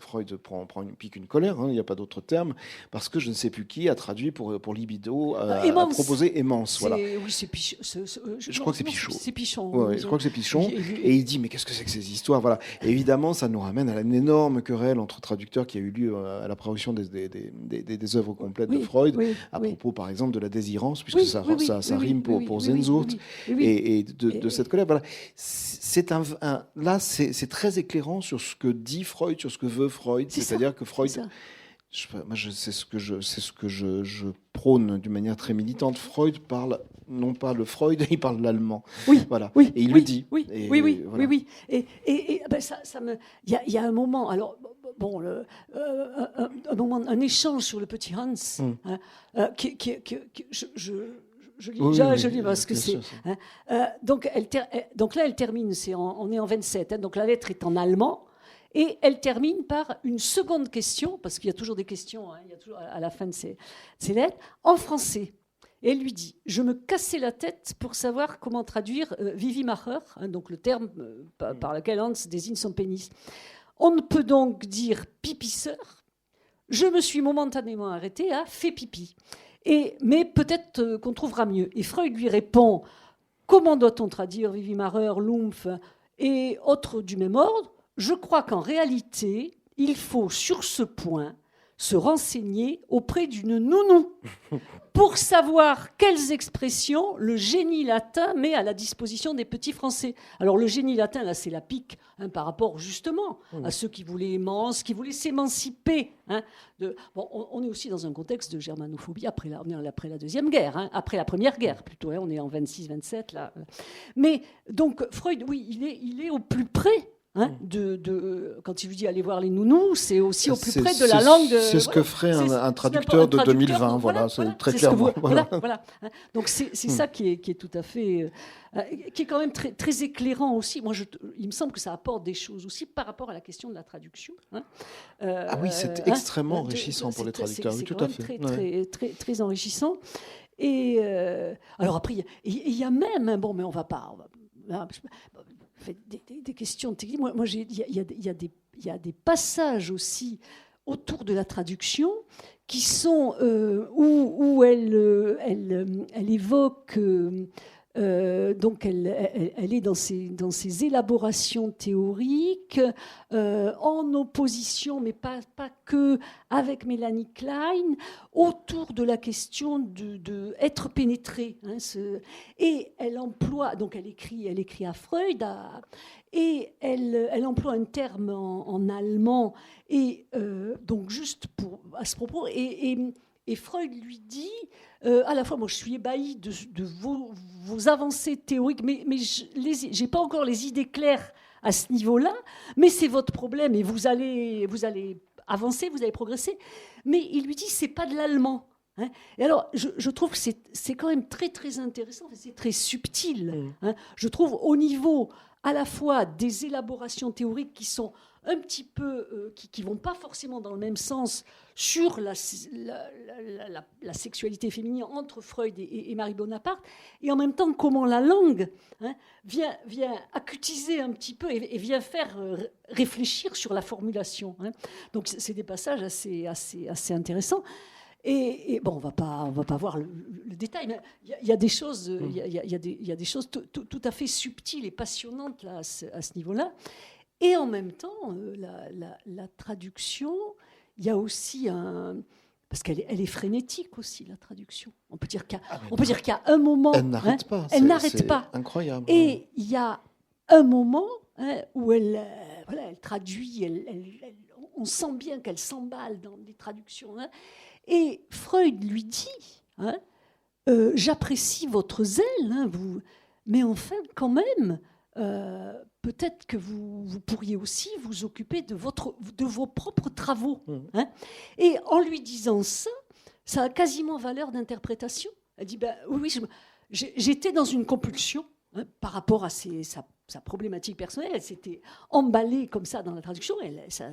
pique une colère, il n'y a pas d'autre terme, parce que je ne sais plus qui a traduit pour Libido, a proposé Aimance. Voilà. Oui, c'est Pichon. Je crois que c'est Pichon. C'est Pichon. Je crois que c'est Pichon. Et il dit, mais qu'est-ce que c'est que ces histoires, voilà. Et évidemment, ça nous ramène à une énorme querelle entre traducteurs qui a eu lieu à la parution des œuvres complètes de Freud, à propos, par exemple, de la désirance, puisque ça rime pour Sehnsucht, et de cette colère. Voilà. Là, c'est très éclairant sur ce que dit Freud, sur ce que veut Freud. C'est-à-dire que Freud... c'est ce que je prône d'une manière très militante. Freud parle, non pas le Freud, il parle l'allemand. Voilà. Et il le dit. Oui. Et ça me... Il y a un moment, alors, un échange sur le petit Hans, je lis parce que c'est... donc là, elle termine, on est en 27, donc la lettre est en allemand. Et elle termine par une seconde question, parce qu'il y a toujours des questions, il y a toujours à la fin de ces lettres, en français. Et elle lui dit « Je me cassais la tête pour savoir comment traduire Vivi-Macher, donc le terme par lequel Hans désigne son pénis. On ne peut donc dire pipisseur. Je me suis momentanément arrêtée à fait pipi. Mais peut-être qu'on trouvera mieux. » Et Freud lui répond « Comment doit-on traduire Vivi-Macher, Lumpf et autres du même ordre ? Je crois qu'en réalité, il faut sur ce point se renseigner auprès d'une nounou pour savoir quelles expressions le génie latin met à la disposition des petits Français. » Alors le génie latin, là, c'est la pique, par rapport justement à ceux qui voulaient s'émanciper. On est aussi dans un contexte de germanophobie après la Deuxième Guerre, après la Première Guerre plutôt, on est en 26-27 là. Mais donc Freud, oui, il est au plus près. Quand il lui dit aller voir les nounous, c'est aussi au plus près de la langue. C'est ce que ferait un traducteur de 2020, c'est très clairement. Donc c'est ça qui est tout à fait, qui est quand même très, très éclairant aussi. Moi, il me semble que ça apporte des choses aussi par rapport à la question de la traduction. Oui, c'est extrêmement enrichissant pour les traducteurs, oui, tout à fait. Très enrichissant. Et alors après, il y a même, mais on va pas. Des questions techniques. Moi, il y a des passages aussi autour de la traduction qui sont où elle évoque. Donc elle est dans ses élaborations théoriques, en opposition, mais pas que, avec Mélanie Klein, autour de la question de être pénétré. Et elle emploie, donc elle écrit à Freud, et elle emploie un terme en allemand, et donc juste à ce propos, et Freud lui dit, à la fois, moi je suis ébahie de vos avancées théoriques, mais je n'ai pas encore les idées claires à ce niveau-là, mais c'est votre problème et vous allez avancer, vous allez progresser. Mais il lui dit, c'est pas de l'allemand. Et alors, je trouve que c'est quand même très, très intéressant, c'est très subtil. Je trouve au niveau à la fois des élaborations théoriques qui sont un petit peu, qui ne vont pas forcément dans le même sens sur la sexualité féminine entre Freud et Marie Bonaparte, et en même temps comment la langue vient acutiser un petit peu et vient faire réfléchir sur la formulation. Donc c'est des passages assez intéressants. Et bon, on va pas voir le détail, mais il y a des choses, il y a des choses tout à fait subtiles et passionnantes là, à ce niveau-là. Et en même temps, la traduction, il y a aussi parce qu'elle est frénétique aussi, la traduction. On peut dire qu'il y a un moment... Elle n'arrête pas. Elle n'arrête pas. Incroyable. Et il y a un moment où elle traduit, on sent bien qu'elle s'emballe dans les traductions. Et Freud lui dit, j'apprécie votre zèle, mais enfin, quand même... peut-être que vous pourriez aussi vous occuper de vos propres travaux. Et en lui disant ça a quasiment valeur d'interprétation. Elle dit, oui, j'étais dans une compulsion par rapport à sa problématique personnelle. Elle s'était emballée comme ça dans la traduction. Ça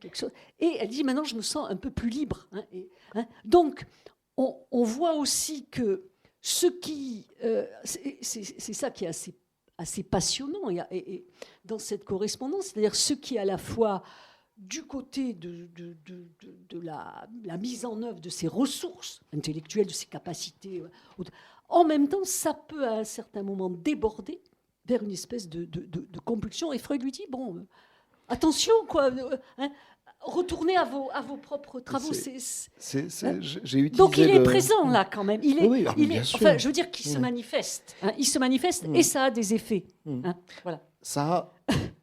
quelque chose. Et elle dit, maintenant, je me sens un peu plus libre. Donc, on voit aussi que ce qui... c'est ça qui est assez passionnant et dans cette correspondance, c'est-à-dire ce qui est à la fois du côté de la mise en œuvre de ses ressources intellectuelles, de ses capacités, en même temps, ça peut à un certain moment déborder vers une espèce de compulsion. Et Freud lui dit, bon, attention, quoi, retournez à vos propres travaux. J'ai utilisé donc il est présent là quand même. Enfin, je veux dire qu'il se manifeste. Il se manifeste et ça a des effets. Voilà. Ça a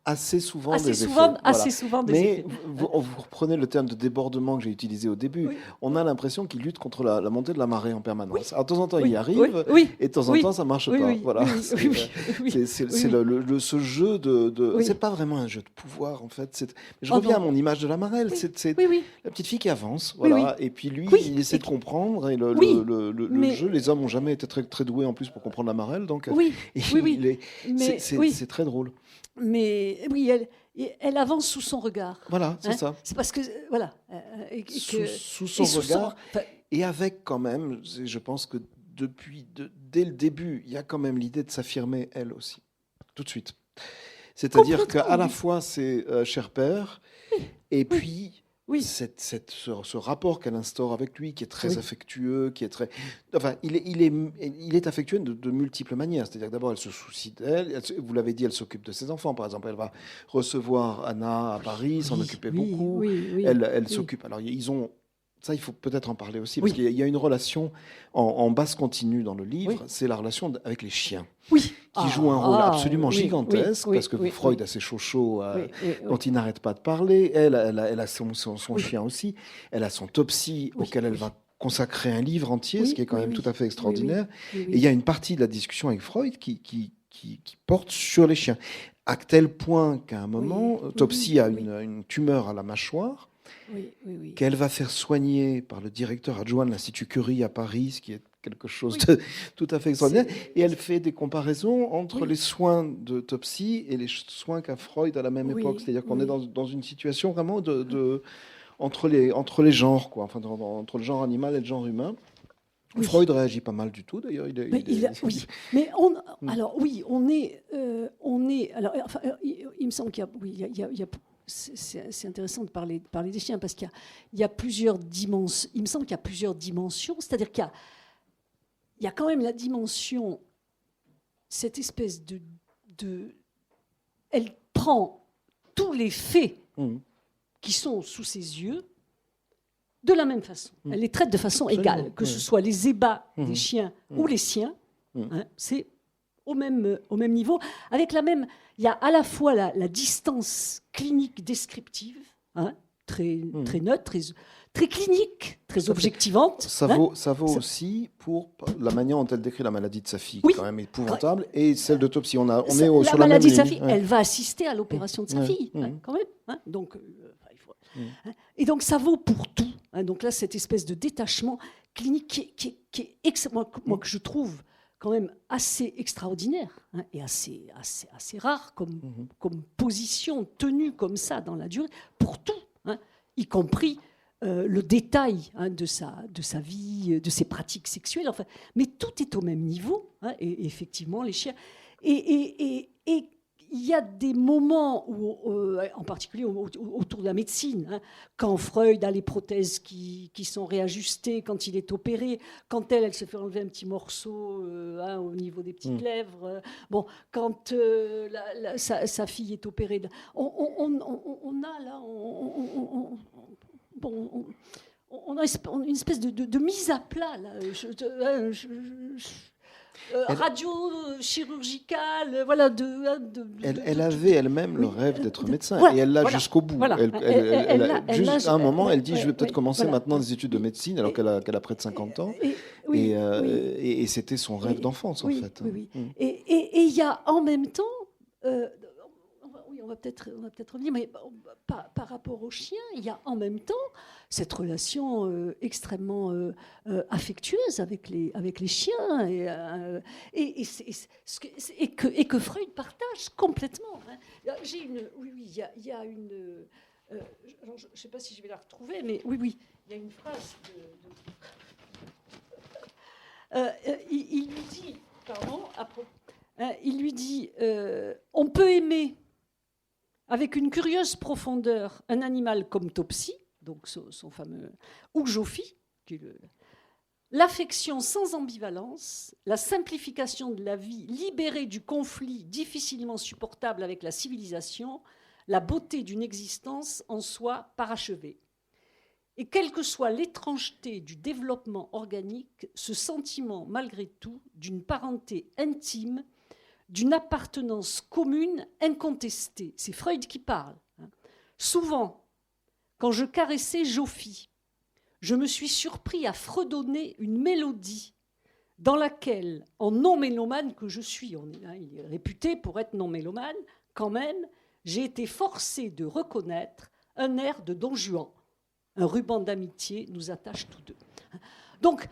assez souvent des effets. Assez souvent des effets. Mais vous reprenez le terme de débordement que j'ai utilisé au débui. On a l'impression qu'il lutte contre la montée de la marée en permanence. Alors, de temps en temps, il y arrive, et de temps en temps, ça ne marche pas. Voilà. C'est ce jeu de... C'est pas vraiment un jeu de pouvoir, en fait. Je reviens à mon image de la Marelle. C'est la petite fille qui avance, voilà. Et puis lui, il essaie de comprendre. Et le jeu, les hommes n'ont jamais été très, très doués en plus pour comprendre la Marelle. Donc, c'est très drôle. Mais oui, elle avance sous son regard. Voilà, c'est ça. C'est parce que voilà. Sous son regard. Et avec quand même, je pense que dès le début, il y a quand même l'idée de s'affirmer elle aussi, tout de suite. C'est-à-dire qu'à la fois c'est cher père, et puis ce rapport qu'elle instaure avec lui, qui est très affectueux, qui est très, enfin, il est affectueux de multiples manières. C'est-à-dire que d'abord, elle se soucie d'elle. Vous l'avez dit, elle s'occupe de ses enfants. Par exemple, elle va recevoir Anna à Paris, s'en occuper beaucoup. Elle s'occupe. Alors, ils ont. Ça, il faut peut-être en parler aussi, parce qu'il y a une relation en basse continue dans le livre, c'est la relation avec les chiens, qui joue un rôle absolument gigantesque, parce que Freud a ses chochos dont il n'arrête pas de parler, elle a son chien aussi, elle a son Topsy, auquel elle va consacrer un livre entier, ce qui est quand même tout à fait extraordinaire. Et il y a une partie de la discussion avec Freud qui porte sur les chiens, à tel point qu'à un moment, Topsy a une tumeur à la mâchoire, qu'elle va faire soigner par le directeur adjoint de l'Institut Curie à Paris, ce qui est quelque chose de tout à fait extraordinaire. Et elle fait des comparaisons entre les soins de Topsy et les soins qu'a Freud à la même époque. C'est-à-dire qu'on est dans une situation vraiment entre les genres, quoi. Enfin, entre le genre animal et le genre humain. Freud réagit pas mal du tout, d'ailleurs. Mais on est. Alors, enfin, il me semble qu'il y a c'est intéressant de parler des chiens parce qu'il y a plusieurs dimensions. Il me semble qu'il y a plusieurs dimensions. C'est-à-dire qu'il y a quand même la dimension, cette espèce de elle prend tous les faits qui sont sous ses yeux de la même façon. Elle les traite de façon égale, que ce soit les ébats des chiens ou les siens. C'est au même niveau, avec la même. Il y a à la fois la distance clinique descriptive, très neutre, très clinique, très objectivante. Ça vaut aussi pour la manière dont elle décrit la maladie de sa fille, qui est quand même épouvantable, et celle de Topsy. On est sur la même maladie de sa fille, elle va assister à l'opération de sa fille, quand même. Donc, et donc ça vaut pour tout. Donc là, cette espèce de détachement clinique qui est excellent, moi que je trouve quand même assez extraordinaire et assez rare comme position tenue comme ça dans la durée, pour tout, y compris le détail de sa vie, de ses pratiques sexuelles, enfin, mais tout est au même niveau, et effectivement, les chiens. Et il y a des moments, où, en particulier autour de la médecine, quand Freud a les prothèses qui sont réajustées, quand il est opéré, quand elle se fait enlever un petit morceau au niveau des petites lèvres, quand sa fille est opérée, on a là... on a une espèce de mise à plat, là. Radio-chirurgicale, voilà. Elle avait elle-même le rêve d'être médecin, et elle l'a jusqu'au bout. À un moment, elle dit, je vais peut-être commencer maintenant des études de médecine, alors qu'elle a près de 50 ans. Et c'était son rêve d'enfance, en fait. Et il y a en même temps... on va peut-être revenir, mais par rapport aux chiens, il y a en même temps cette relation extrêmement affectueuse avec les chiens et que Freud partage complètement. Il y a une... je ne sais pas si je vais la retrouver, mais il y a une phrase il lui dit, il lui dit, on peut aimer avec une curieuse profondeur un animal comme Topsy, donc son fameux, ou Joffy, qui est l'affection sans ambivalence, la simplification de la vie libérée du conflit difficilement supportable avec la civilisation, la beauté d'une existence en soi parachevée. Et quelle que soit l'étrangeté du développement organique, ce sentiment, malgré tout, d'une parenté intime, d'une appartenance commune incontestée. C'est Freud qui parle. Souvent, quand je caressais Joffy, je me suis surpris à fredonner une mélodie dans laquelle, en non-mélomane que je suis, il est réputé pour être non-mélomane, quand même, j'ai été forcé de reconnaître un air de Don Juan. Un ruban d'amitié nous attache tous deux. Donc,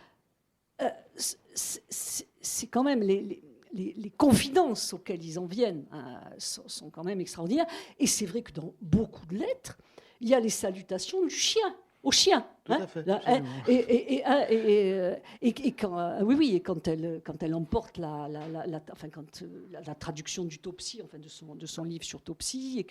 c'est quand même les confidences auxquelles ils en viennent sont quand même extraordinaires. Et c'est vrai que dans beaucoup de lettres, il y a les salutations du chien. Au chien. Tout à fait. Et quand elle emporte la traduction du Topsy, enfin de son livre sur Topsy,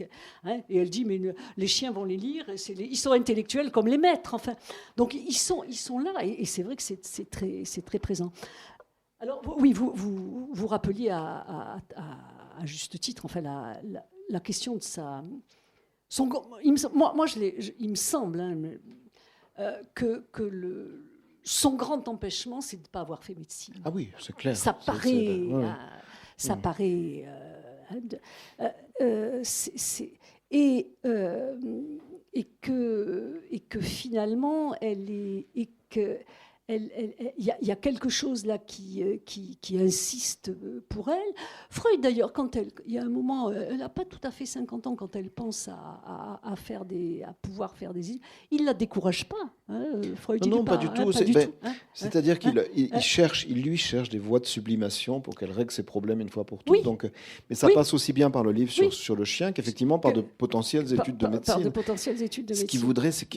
et elle dit mais les chiens vont les lire, et ils sont intellectuels comme les maîtres. Enfin, donc ils sont là, et c'est vrai que c'est très présent. Alors oui, vous rappeliez à juste titre, enfin la question de sa. Il me semble que son grand empêchement, c'est de ne pas avoir fait médecine. Ah oui, c'est clair. Ça paraît. Et que finalement, il y a quelque chose là qui insiste pour elle. Freud, d'ailleurs, il y a un moment, elle n'a pas tout à fait 50 ans, quand elle pense à pouvoir faire des... Il ne la décourage pas. Freud, non, pas du tout. C'est-à-dire qu'il lui cherche des voies de sublimation pour qu'elle règle ses problèmes une fois pour toutes. Oui. Mais ça passe aussi bien par le livre sur le chien qu'effectivement par de potentielles études de médecine. Par de potentielles études de médecine. Ce qu'il voudrait, c'est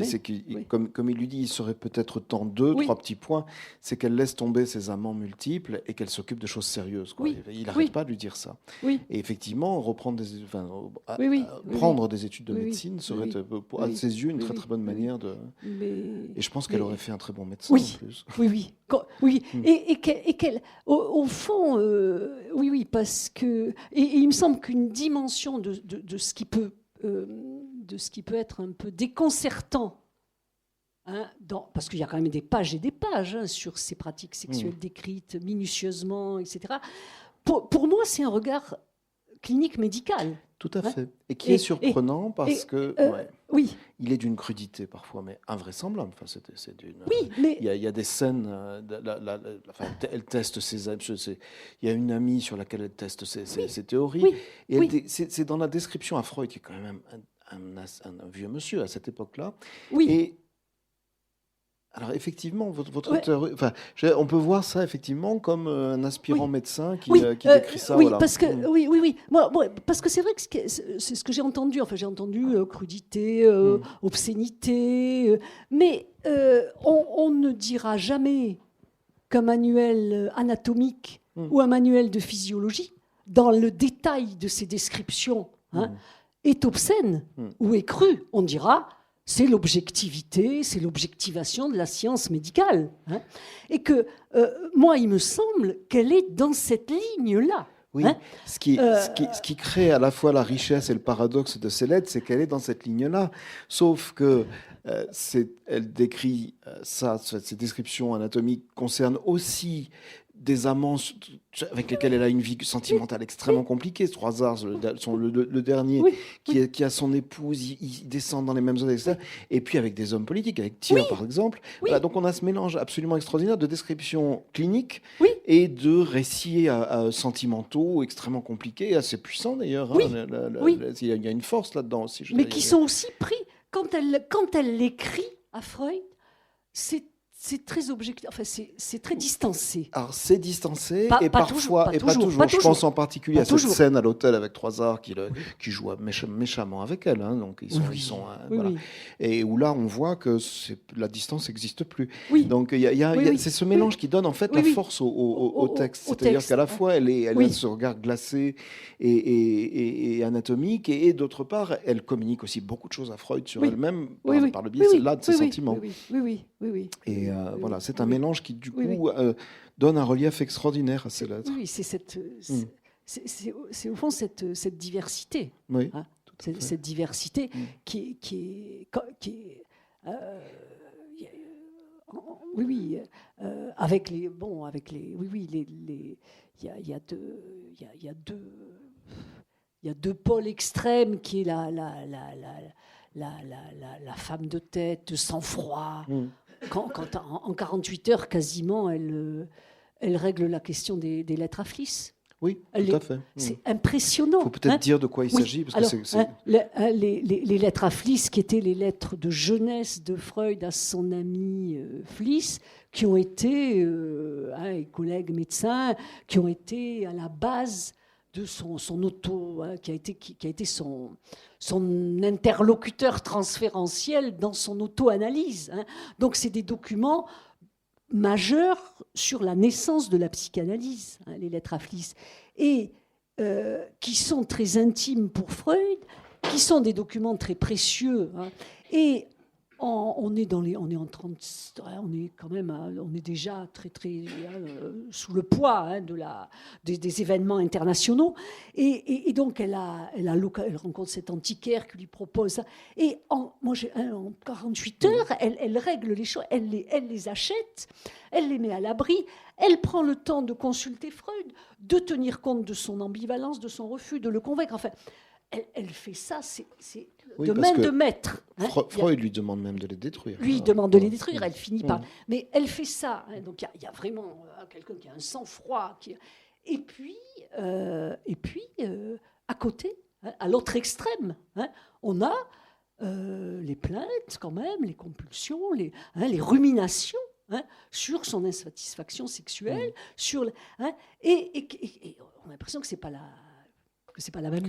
comme il lui dit, il serait peut-être temps trois petits points, c'est qu'elle laisse tomber ses amants multiples et qu'elle s'occupe de choses sérieuses. Quoi. Il n'arrête pas de lui dire ça. Oui. Et effectivement, prendre des études de médecine serait, à ses yeux, une très très bonne manière de... Et je pense qu'elle aurait fait un très bon médecin en plus. Oui. Et qu'elle, au fond, parce que... Et il me semble qu'une dimension de ce qui peut être un peu déconcertant, parce qu'il y a quand même des pages et des pages sur ces pratiques sexuelles décrites minutieusement, etc. Pour moi, c'est un regard clinique médical. Tout à fait. Et qui est surprenant parce que il est d'une crudité parfois, mais invraisemblable. Enfin, il y a des scènes. Elle teste il y a une amie sur laquelle elle teste ses théories. C'est dans la description à Freud, qui est quand même un vieux monsieur à cette époque-là. Et alors effectivement, votre théorie, on peut voir ça effectivement comme un aspirant médecin qui décrit ça. Parce que parce que c'est vrai que c'est ce que j'ai entendu. Enfin, j'ai entendu crudité, obscénité, mais on ne dira jamais qu'un manuel anatomique ou un manuel de physiologie, dans le détail de ses descriptions, est obscène ou est cru. On dira. C'est l'objectivité, c'est l'objectivation de la science médicale. Et que, moi, il me semble qu'elle est dans cette ligne-là. Oui, ce qui crée à la fois la richesse et le paradoxe de ces lettres, c'est qu'elle est dans cette ligne-là. Sauf que elle décrit ces descriptions anatomiques concernent aussi des amants avec lesquels elle a une vie sentimentale extrêmement compliquée. Stroissard, le dernier, qui a son épouse, ils descendent dans les mêmes zones, etc. Et puis avec des hommes politiques, avec Thiers par exemple. Voilà, donc on a ce mélange absolument extraordinaire de descriptions cliniques et de récits sentimentaux extrêmement compliqués, assez puissants d'ailleurs. Il y a une force là-dedans aussi. Mais qui sont aussi pris, quand elle l'écrit à Freud, c'est très objectif, enfin c'est très distancé. Alors c'est distancé et parfois pas toujours. Je pense en particulier à cette scène à l'hôtel avec Stroissard qui joue méchamment avec elle. Donc ils sont voilà. Et où là on voit que la distance n'existe plus. Donc c'est ce mélange qui donne en fait la force au texte. C'est-à-dire qu'à la fois elle a ce regard glacé et anatomique et d'autre part elle communique aussi beaucoup de choses à Freud sur elle-même par le biais de ses sentiments. Oui. Et voilà, c'est un mélange qui, du coup, donne un relief extraordinaire à ces lettres. Oui, c'est au fond cette diversité. Oui, cette diversité qui est avec les il y a deux pôles extrêmes qui est la femme de tête, de sang-froid. Quand en 48 heures, quasiment, elle règle la question des lettres à Fliss. Oui, tout à fait. C'est impressionnant. Il faut peut-être dire de quoi il s'agit. Parce les lettres à Fliss, qui étaient les lettres de jeunesse de Freud à son ami Fliss, qui ont été, collègues médecins, qui ont été à la base de son auto, qui a été son interlocuteur transférentiel dans son auto-analyse. Donc c'est des documents majeurs sur la naissance de la psychanalyse, les lettres à Fliss, et qui sont très intimes pour Freud, qui sont des documents très précieux. Et on est en 30, on est quand même, on est déjà très sous le poids des événements internationaux. Et donc elle rencontre cet antiquaire qui lui propose ça. Et en 48 heures, elle règle les choses, elle les achète, elle les met à l'abri, elle prend le temps de consulter Freud, de tenir compte de son ambivalence, de son refus, de le convaincre. Enfin, elle fait ça, c'est de main de maître. Freud lui demande même de les détruire. Lui demande de les détruire, elle finit par... Mais elle fait ça. Donc il y a vraiment quelqu'un qui a un sang-froid. Et puis, à côté, à l'autre extrême, on a les plaintes quand même, les compulsions, les ruminations sur son insatisfaction sexuelle, et on a l'impression que c'est pas la même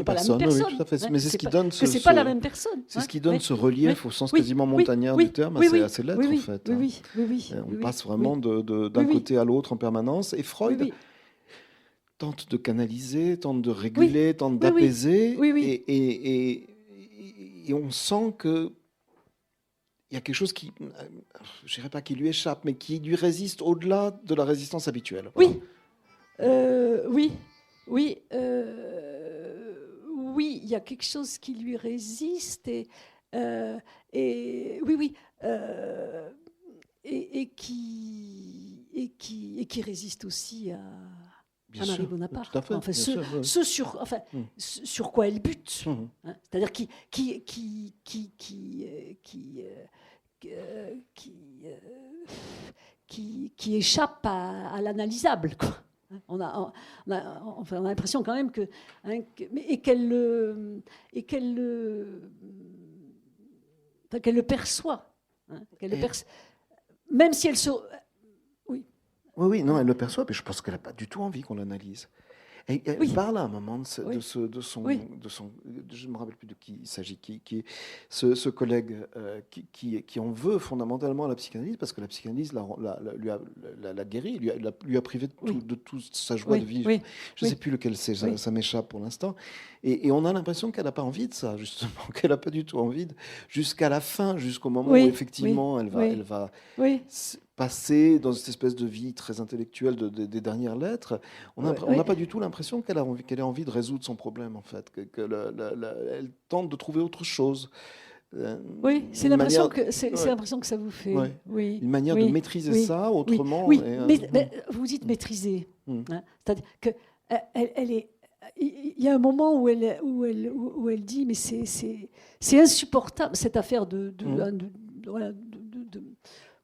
personne. Oui, tout à fait. Mais c'est ce qui donne c'est pas la même personne. C'est ce qui donne ce relief au sens quasiment montagnard du terme à ces lettres, en fait. On passe vraiment d'un côté à l'autre en permanence. Et Freud tente de canaliser, tente de réguler, tente d'apaiser. Et on sent que il y a quelque chose qui, je dirais pas qui lui échappe, mais qui lui résiste au-delà de la résistance habituelle. Voilà. Oui, il y a quelque chose qui lui résiste et qui résiste aussi à Marie Bonaparte. Tout à fait, enfin, sur quoi elle bute, c'est-à-dire qui échappe à l'analysable, quoi. On a l'impression quand même qu'elle le perçoit, même si elle se... Oui, non, elle le perçoit, mais je pense qu'elle n'a pas du tout envie qu'on l'analyse. Elle parle à un moment de son, je ne me rappelle plus de qui il s'agit, ce collègue qui en veut fondamentalement à la psychanalyse, parce que la psychanalyse l'a guéri, lui a privé de toute sa joie de vivre. Je ne sais plus lequel c'est, ça m'échappe pour l'instant. Et on a l'impression qu'elle n'a pas envie de ça, justement, qu'elle n'a pas du tout envie jusqu'à la fin, jusqu'au moment où effectivement elle va passer dans cette espèce de vie très intellectuelle des dernières lettres. On n'a pas du tout l'impression qu'elle ait envie de résoudre son problème, en fait, elle tente de trouver autre chose. C'est l'impression que ça vous fait. Une manière de maîtriser ça autrement. Mais vous dites maîtriser. C'est-à-dire que il y a un moment où elle dit mais c'est insupportable cette affaire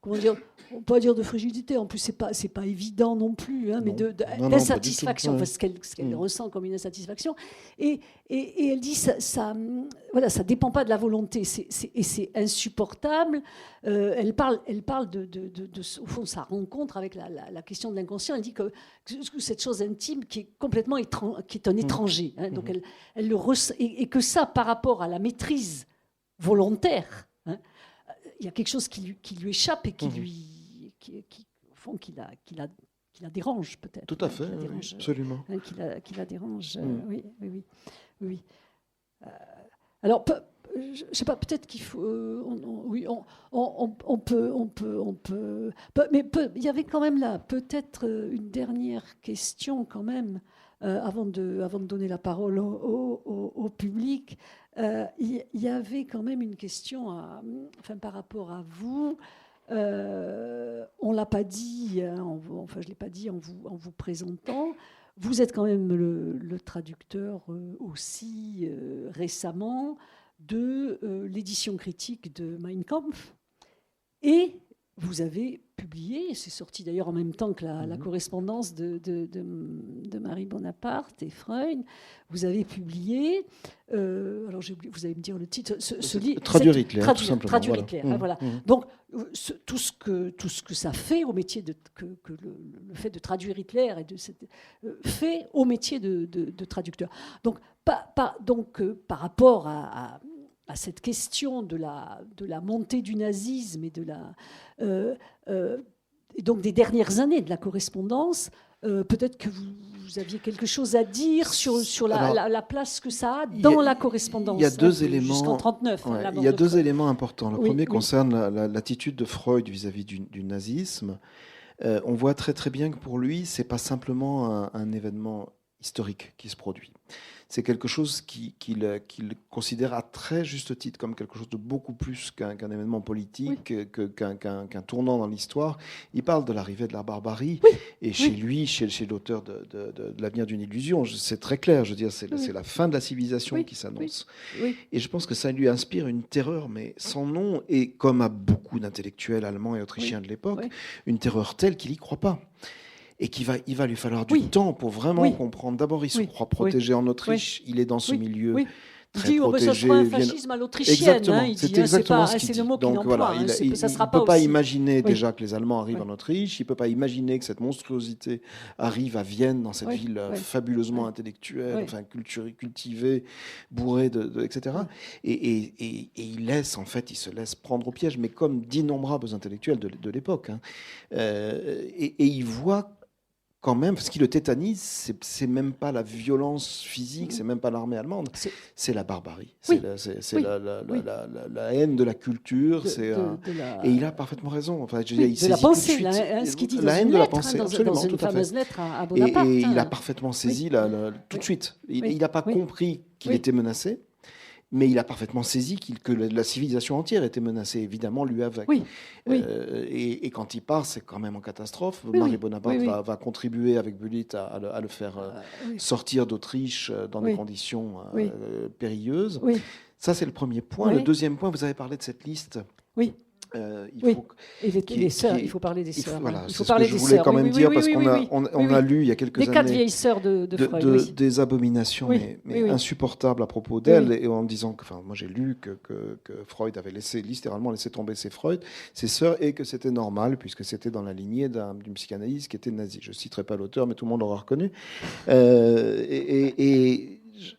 comment dire, on peut pas dire de frigidité, en plus c'est pas évident non plus, mais d'insatisfaction, ce qu'elle ressent comme une insatisfaction, et elle dit ça dépend pas de la volonté, et c'est insupportable. Elle parle au fond de sa rencontre avec la question de l'inconscient. Elle dit que cette chose intime qui est complètement qui est un étranger, donc elle le ressent, et que ça par rapport à la maîtrise volontaire, il y a quelque chose qui lui échappe et qui la dérange peut-être. Tout à fait, absolument. Qui la dérange, oui. Alors, je ne sais pas, peut-être qu'il faut... on peut... Mais il y avait quand même là peut-être une dernière question quand même, avant de donner la parole au public. Il y avait quand même une question par rapport à vous. On ne l'a pas dit, je ne l'ai pas dit en vous présentant. Vous êtes quand même le traducteur aussi récemment de l'édition critique de Mein Kampf. Et vous avez publié, c'est sorti d'ailleurs en même temps que la correspondance de Marie Bonaparte et Freud, vous avez publié, alors vous allez me dire le titre, ce livre... Traduire Hitler, tout simplement. Traduire Hitler, voilà. Donc, tout ce que ça fait au métier que le fait de traduire Hitler fait au métier de traducteur. Donc, par rapport à cette question de la montée du nazisme et et donc des dernières années de la correspondance, peut-être que vous aviez quelque chose à dire sur la place que ça a dans la correspondance. Il y a deux éléments. Jusqu'en 1939. Il y a deux éléments importants. Le premier concerne l'attitude de Freud vis-à-vis du nazisme. On voit très très bien que pour lui, c'est pas simplement un événement historique qui se produit. C'est quelque chose qu'il considère à très juste titre comme quelque chose de beaucoup plus qu'un événement politique, qu'un tournant dans l'histoire. Il parle de l'arrivée de la barbarie, et chez lui, chez l'auteur de L'avenir d'une illusion, c'est très clair, je veux dire, c'est la fin de la civilisation qui s'annonce. Et je pense que ça lui inspire une terreur, mais sans nom, et comme à beaucoup d'intellectuels allemands et autrichiens de l'époque, une terreur telle qu'il n'y croit pas. Et il va lui falloir du temps pour vraiment comprendre. D'abord, il se croit protégé en Autriche. Il est dans ce milieu très protégé. Ce sera un fascisme à l'autrichienne. Exactement. C'est exactement ce qu'il dit. C'est le mot qu'il emploie. Il ne peut pas imaginer déjà que les Allemands arrivent en Autriche. Il ne peut pas imaginer que cette monstruosité arrive à Vienne, dans cette ville fabuleusement intellectuelle, enfin cultivée, bourrée etc. Et il se laisse prendre au piège, mais comme d'innombrables intellectuels de l'époque. Et il voit quand même, ce qui le tétanise, c'est même pas la violence physique, c'est même pas l'armée allemande, c'est la barbarie, c'est la haine de la culture, et il a parfaitement raison. Enfin, il de la pensée, ce qu'il dit dans une lettre, dans une fameuse lettre à Bonaparte. Et il a parfaitement saisi tout de suite. Il n'a pas compris qu'il était menacé. Mais il a parfaitement saisi que la civilisation entière était menacée, évidemment, lui avec. Et quand il part, c'est quand même en catastrophe. Marie Bonaparte va contribuer avec Bullitt à le faire sortir d'Autriche dans des conditions périlleuses. Ça, c'est le premier point. Le deuxième point, vous avez parlé de cette liste. Les sœurs, il faut parler des sœurs. Il faut parler des sœurs. Je voulais quand même dire, parce qu'on a lu il y a quelques années... Les 4 vieilles sœurs de Freud. Des abominations mais insupportables à propos d'elle, et en disant que... Enfin, moi j'ai lu que Freud avait littéralement laissé tomber ses sœurs, et que c'était normal, puisque c'était dans la lignée d'une psychanalyse qui était nazie. Je ne citerai pas l'auteur, mais tout le monde l'aura reconnu.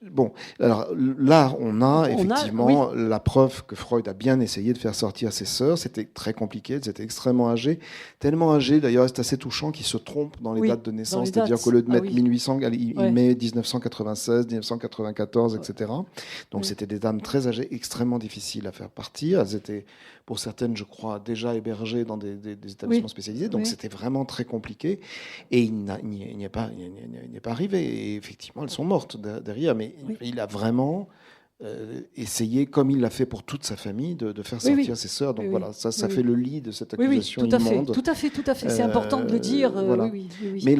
Bon, alors là, on a effectivement la preuve que Freud a bien essayé de faire sortir ses sœurs. C'était très compliqué, elles étaient extrêmement âgées. Tellement âgées, d'ailleurs, c'est assez touchant qu'il se trompe dans les dates de naissance. C'est-à-dire qu'au lieu de mettre 1800, il met 1996, 1994, etc. Donc c'était des dames très âgées, extrêmement difficiles à faire partir. Elles étaient, pour certaines, je crois, déjà hébergées dans des établissements spécialisés. Donc c'était vraiment très compliqué. Et il n'y est pas arrivé. Et effectivement, elles sont mortes derrière. Mais il a vraiment essayé, comme il l'a fait pour toute sa famille, de faire sortir ses sœurs. Donc voilà, ça fait le lit de cette accusation immonde. Tout à fait. C'est important de le dire. Voilà. Mais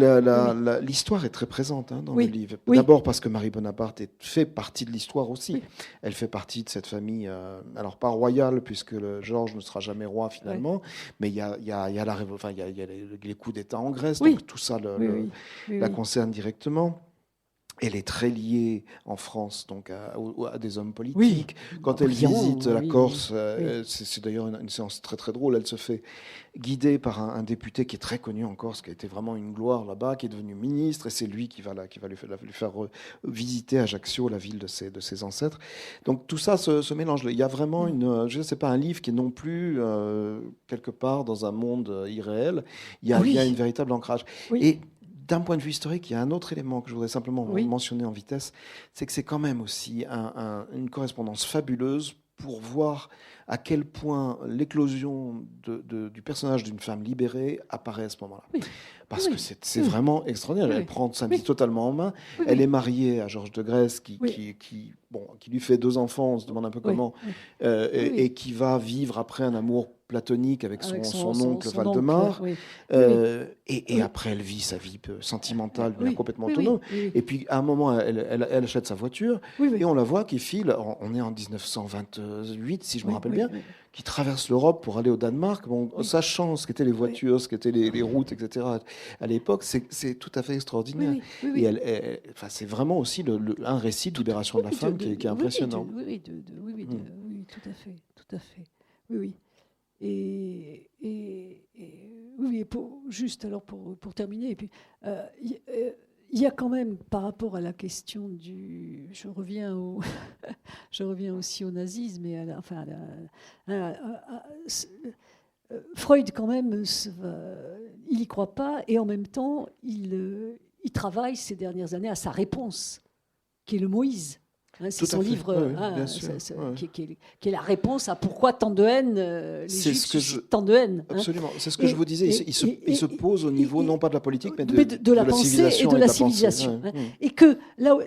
l'histoire est très présente dans le livre. D'abord parce que Marie Bonaparte fait partie de l'histoire aussi. Elle fait partie de cette famille, alors pas royale, puisque Georges ne sera jamais roi finalement, mais il y a les coups d'État en Grèce, donc tout ça la concerne directement. Elle est très liée en France donc à des hommes politiques. Quand elle visite la Corse, c'est d'ailleurs une séance très très drôle. Elle se fait guider par un député qui est très connu en Corse, qui a été vraiment une gloire là-bas, qui est devenu ministre, et c'est lui qui va lui faire visiter Ajaccio, la ville de ses ancêtres. Donc tout ça se mélange. Il y a vraiment c'est pas un livre qui est non plus quelque part dans un monde irréel. Il y a une véritable ancrage. Et d'un point de vue historique, il y a un autre élément que je voudrais simplement mentionner en vitesse, c'est que c'est quand même aussi une correspondance fabuleuse pour voir à quel point l'éclosion du personnage d'une femme libérée apparaît à ce moment-là. Parce que c'est vraiment extraordinaire. Elle prend sa vie totalement en main. Elle est mariée à Georges de Grèce, qui lui fait 2 enfants, on se demande un peu comment, et qui va vivre après un amour platonique avec son oncle Valdemar. Et après, elle vit sa vie sentimentale, complètement autonome. Et puis, à un moment, elle achète sa voiture, et on la voit qui file. On est en 1928, si je me rappelle bien, qui traverse l'Europe pour aller au Danemark, sachant ce qu'étaient les voitures, ce qu'étaient les routes, etc. À l'époque, c'est tout à fait extraordinaire. Et c'est vraiment aussi un récit de libération de la femme qui est impressionnant. Oui, tout à fait. Oui. Et oui, pour terminer, et puis il y a quand même, par rapport à la question je reviens aussi au nazisme et Freud quand même, il y croit pas, et en même temps il travaille ces dernières années à sa réponse, qui est le Moïse. C'est son livre qui est la réponse à pourquoi tant de haine, les Juifs suscitent tant de haine. Absolument, c'est ce que je vous disais. Il se pose au niveau non pas de la politique, mais de la pensée et de la civilisation. Et que là,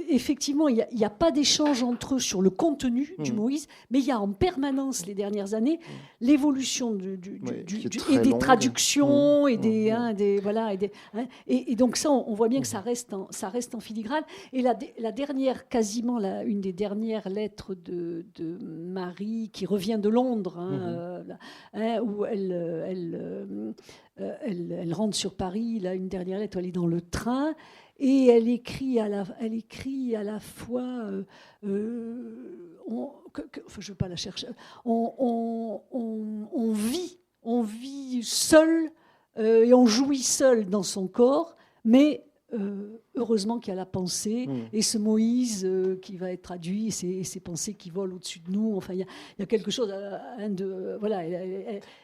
effectivement, il n'y a pas d'échange entre eux sur le contenu du Moïse, mais il y a en permanence, les dernières années, l'évolution des traductions et et donc ça, on voit bien que ça reste en filigrane. Et la dernière, quasiment une des dernières lettres de Marie, qui revient de Londres, où elle rentre sur Paris, là, une dernière lettre où elle est dans le train. Et elle écrit à la fois, je ne veux pas la chercher, on vit seul et on jouit seul dans son corps, mais heureusement qu'il y a la pensée et ce Moïse qui va être traduit, et ces pensées qui volent au-dessus de nous. Enfin, il y a quelque chose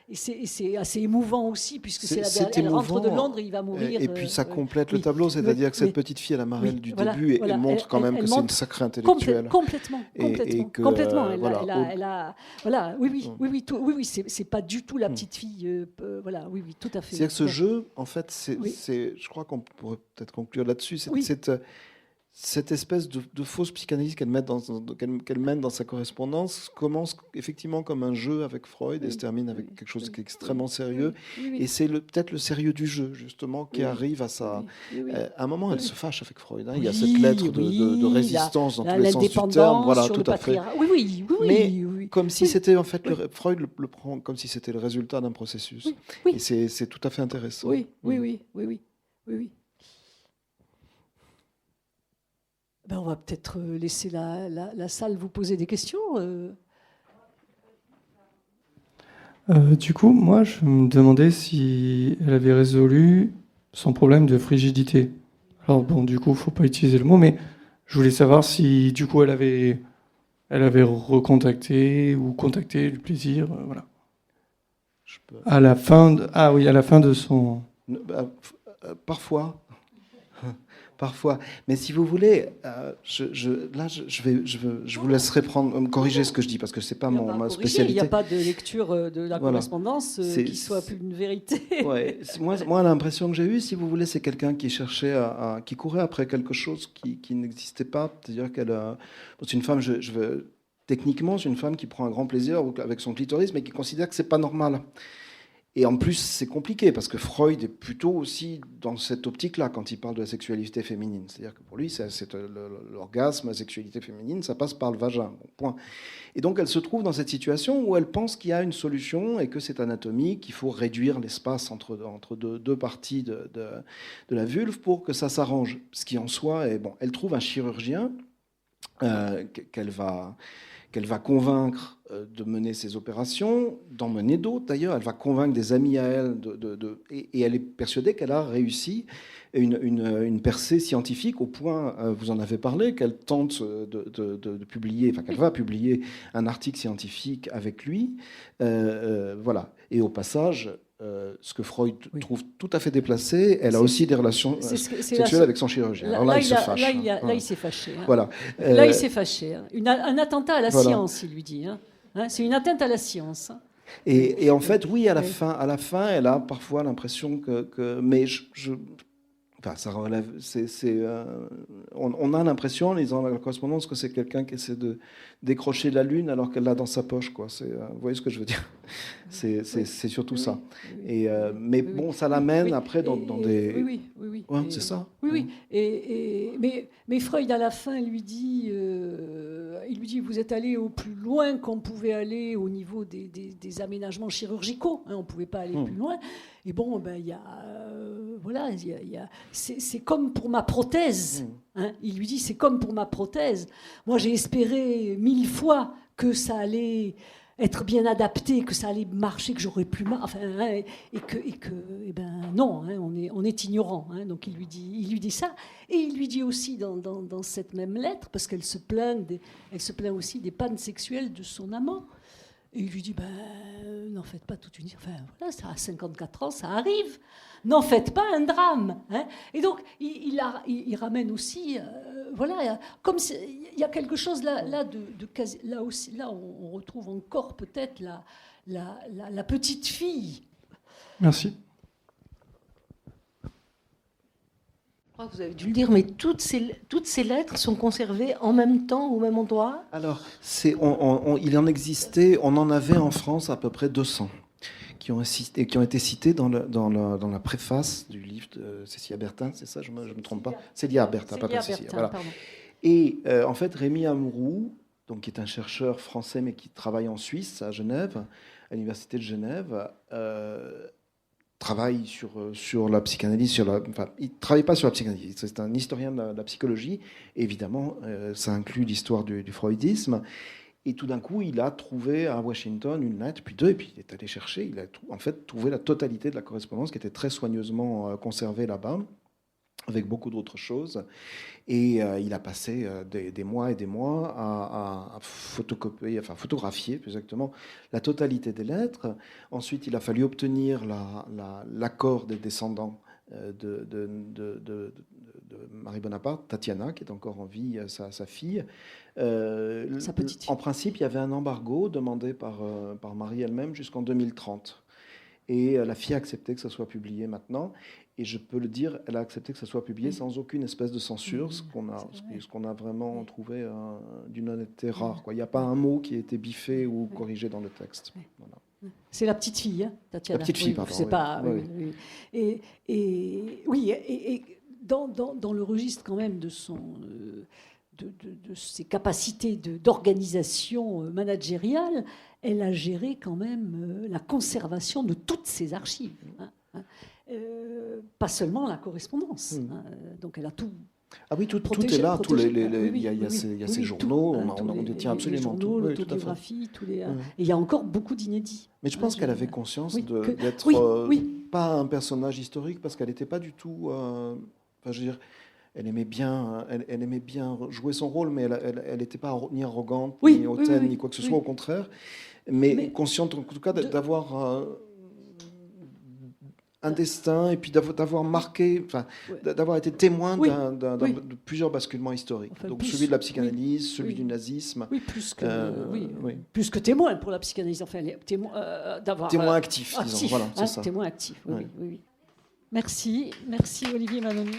et c'est assez émouvant aussi, puisque elle rentre de Londres et il va mourir. Et puis ça complète le tableau, c'est-à-dire que cette petite fille à la Marelle du début, elle montre quand même que c'est une sacrée intellectuelle. Complètement. C'est pas du tout la petite fille. Tout à fait. C'est-à-dire que ce jeu, en fait, je crois qu'on pourrait peut-être conclure là-dessus. Cette espèce de fausse psychanalyse qu'elle mène dans sa correspondance commence effectivement comme un jeu avec Freud et se termine avec quelque chose qui est extrêmement sérieux. Et c'est peut-être le sérieux du jeu, justement, qui arrive à ça. À un moment, elle se fâche avec Freud. Il y a cette lettre de résistance dans tous les sens du terme. Voilà, tout à fait. Mais comme si c'était, en fait, Freud le prend comme si c'était le résultat d'un processus. Et c'est tout à fait intéressant. Oui. On va peut-être laisser la salle vous poser des questions. Du coup, moi, je me demandais si elle avait résolu son problème de frigidité. Alors bon, du coup, il ne faut pas utiliser le mot, mais je voulais savoir si, du coup, elle avait recontacté ou contacté le plaisir, voilà. À la fin de son... Parfois, mais si vous voulez, je vous laisserai corriger ce que je dis, parce que c'est pas ma spécialité. Il n'y a pas de lecture de la correspondance qui soit plus une vérité. Moi, l'impression que j'ai eue, si vous voulez, c'est quelqu'un qui cherchait, qui courait après quelque chose qui n'existait pas. C'est-à-dire c'est une femme. Techniquement, c'est une femme qui prend un grand plaisir avec son clitoris, mais qui considère que c'est pas normal. Et en plus, c'est compliqué, parce que Freud est plutôt aussi dans cette optique-là quand il parle de la sexualité féminine. C'est-à-dire que pour lui, l'orgasme, la sexualité féminine, ça passe par le vagin. Bon, point. Et donc, elle se trouve dans cette situation où elle pense qu'il y a une solution et que c'est anatomique, qu'il faut réduire l'espace entre deux parties de la vulve pour que ça s'arrange. Ce qui, en soi, est bon. Elle trouve un chirurgien qu'elle va convaincre de mener ces opérations, d'en mener d'autres d'ailleurs. Elle va convaincre des amis à elle, et elle est persuadée qu'elle a réussi une percée scientifique au point, vous en avez parlé, qu'elle tente de publier, enfin qu'elle va publier un article scientifique avec lui. Voilà. Et au passage, ce que Freud trouve tout à fait déplacé, elle a aussi des relations sexuelles avec son chirurgien. Alors là, il se fâche. Là, il s'est fâché. Voilà. Là, il s'est fâché. Un attentat à la science, il lui dit. C'est une atteinte à la science. Et en fait, oui, à la fin, elle a parfois l'impression que mais enfin, ça relève. On a l'impression, en lisant la correspondance, que c'est quelqu'un qui essaie de décrocher la lune alors qu'elle l'a dans sa poche, quoi. Vous voyez ce que je veux dire ? C'est surtout ça. Et mais bon, ça l'amène après dans des. Oui. C'est ça. Oui. Mais Freud à la fin lui dit, il lui dit, vous êtes allé au plus loin qu'on pouvait aller au niveau des aménagements chirurgicaux. Hein, on ne pouvait pas aller plus loin. Et bon, c'est comme pour ma prothèse. Hein, il lui dit, c'est comme pour ma prothèse. Moi, j'ai espéré 1000 fois que ça allait être bien adapté, que ça allait marcher, que j'aurais plus mal, enfin, hein, non, hein, on est ignorant. Hein, donc il lui dit ça, et il lui dit aussi dans cette même lettre, parce qu'elle se plaint aussi des pannes sexuelles de son amant. Et il lui dit, n'en faites pas toute une... Enfin, voilà, ça a 54 ans, ça arrive. N'en faites pas un drame. Hein. Et donc, il ramène aussi... voilà, comme il y a quelque chose là aussi, là, on retrouve encore peut-être la petite fille. Merci. Je crois que vous avez dû le dire, mais toutes ces lettres sont conservées en même temps, au même endroit. Alors, il en existait, on en avait en France à peu près 200 qui ont été cités dans la préface du livre de Cécilia Bertin, c'est ça, je me trompe pas. Célia Bertin, pas Cécilia. Voilà. Et en fait, Rémi Amouroux, donc, qui est un chercheur français mais qui travaille en Suisse, à Genève, à l'université de Genève, travaille sur la psychanalyse, il ne travaille pas sur la psychanalyse, c'est un historien de la psychologie, et évidemment, ça inclut l'histoire du freudisme, et tout d'un coup, il a trouvé à Washington une lettre, puis deux, et puis il est allé chercher, il a en fait trouvé la totalité de la correspondance qui était très soigneusement conservée là-bas, avec beaucoup d'autres choses, et il a passé des mois et des mois à photographier plus exactement la totalité des lettres. Ensuite, il a fallu obtenir l'accord des descendants de Marie Bonaparte, Tatiana, qui est encore en vie, sa fille. Sa petite fille. En principe, il y avait un embargo demandé par Marie elle-même jusqu'en 2030. Et la fille a accepté que ça soit publié maintenant. Et je peux le dire, elle a accepté que ça soit publié sans aucune espèce de censure, ce qu'on a vraiment trouvé d'une honnêteté rare. Quoi. Il n'y a pas un mot qui a été biffé ou corrigé dans le texte. Voilà. C'est la petite fille, hein, Tatiana. La petite fille, pardon. C'est pas. Oui. Et dans le registre quand même de ses capacités d'organisation managériale, elle a géré quand même la conservation de toutes ses archives. Pas seulement la correspondance. Donc elle a tout. Ah oui, tout est là. Il y a ces journaux, on détient absolument tout. L'autobiographie, et il y a encore beaucoup d'inédits. Mais je pense qu'elle avait conscience d'être pas un personnage historique, parce qu'elle n'était pas du tout... je veux dire, elle aimait bien jouer son rôle, mais elle n'était pas ni arrogante, ni hautaine, ni quoi que ce soit, au contraire. Mais consciente, en tout cas, d'avoir... un destin, et puis d'avoir marqué, d'avoir été témoin de plusieurs basculements historiques. Donc celui de la psychanalyse, celui du nazisme. Oui, plus que témoin pour la psychanalyse. Enfin, témoin actif, disons. Voilà, c'est ça. Témoin actif, oui. Merci Olivier Manoni.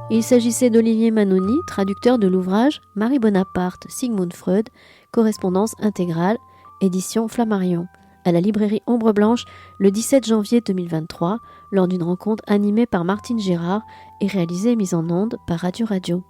Il s'agissait d'Olivier Manoni, traducteur de l'ouvrage Marie Bonaparte, Sigmund Freud, correspondance intégrale, édition Flammarion, à la librairie Ombre Blanche le 17 janvier 2023, lors d'une rencontre animée par Martine Gérard et réalisée et mise en onde par Radio Radio.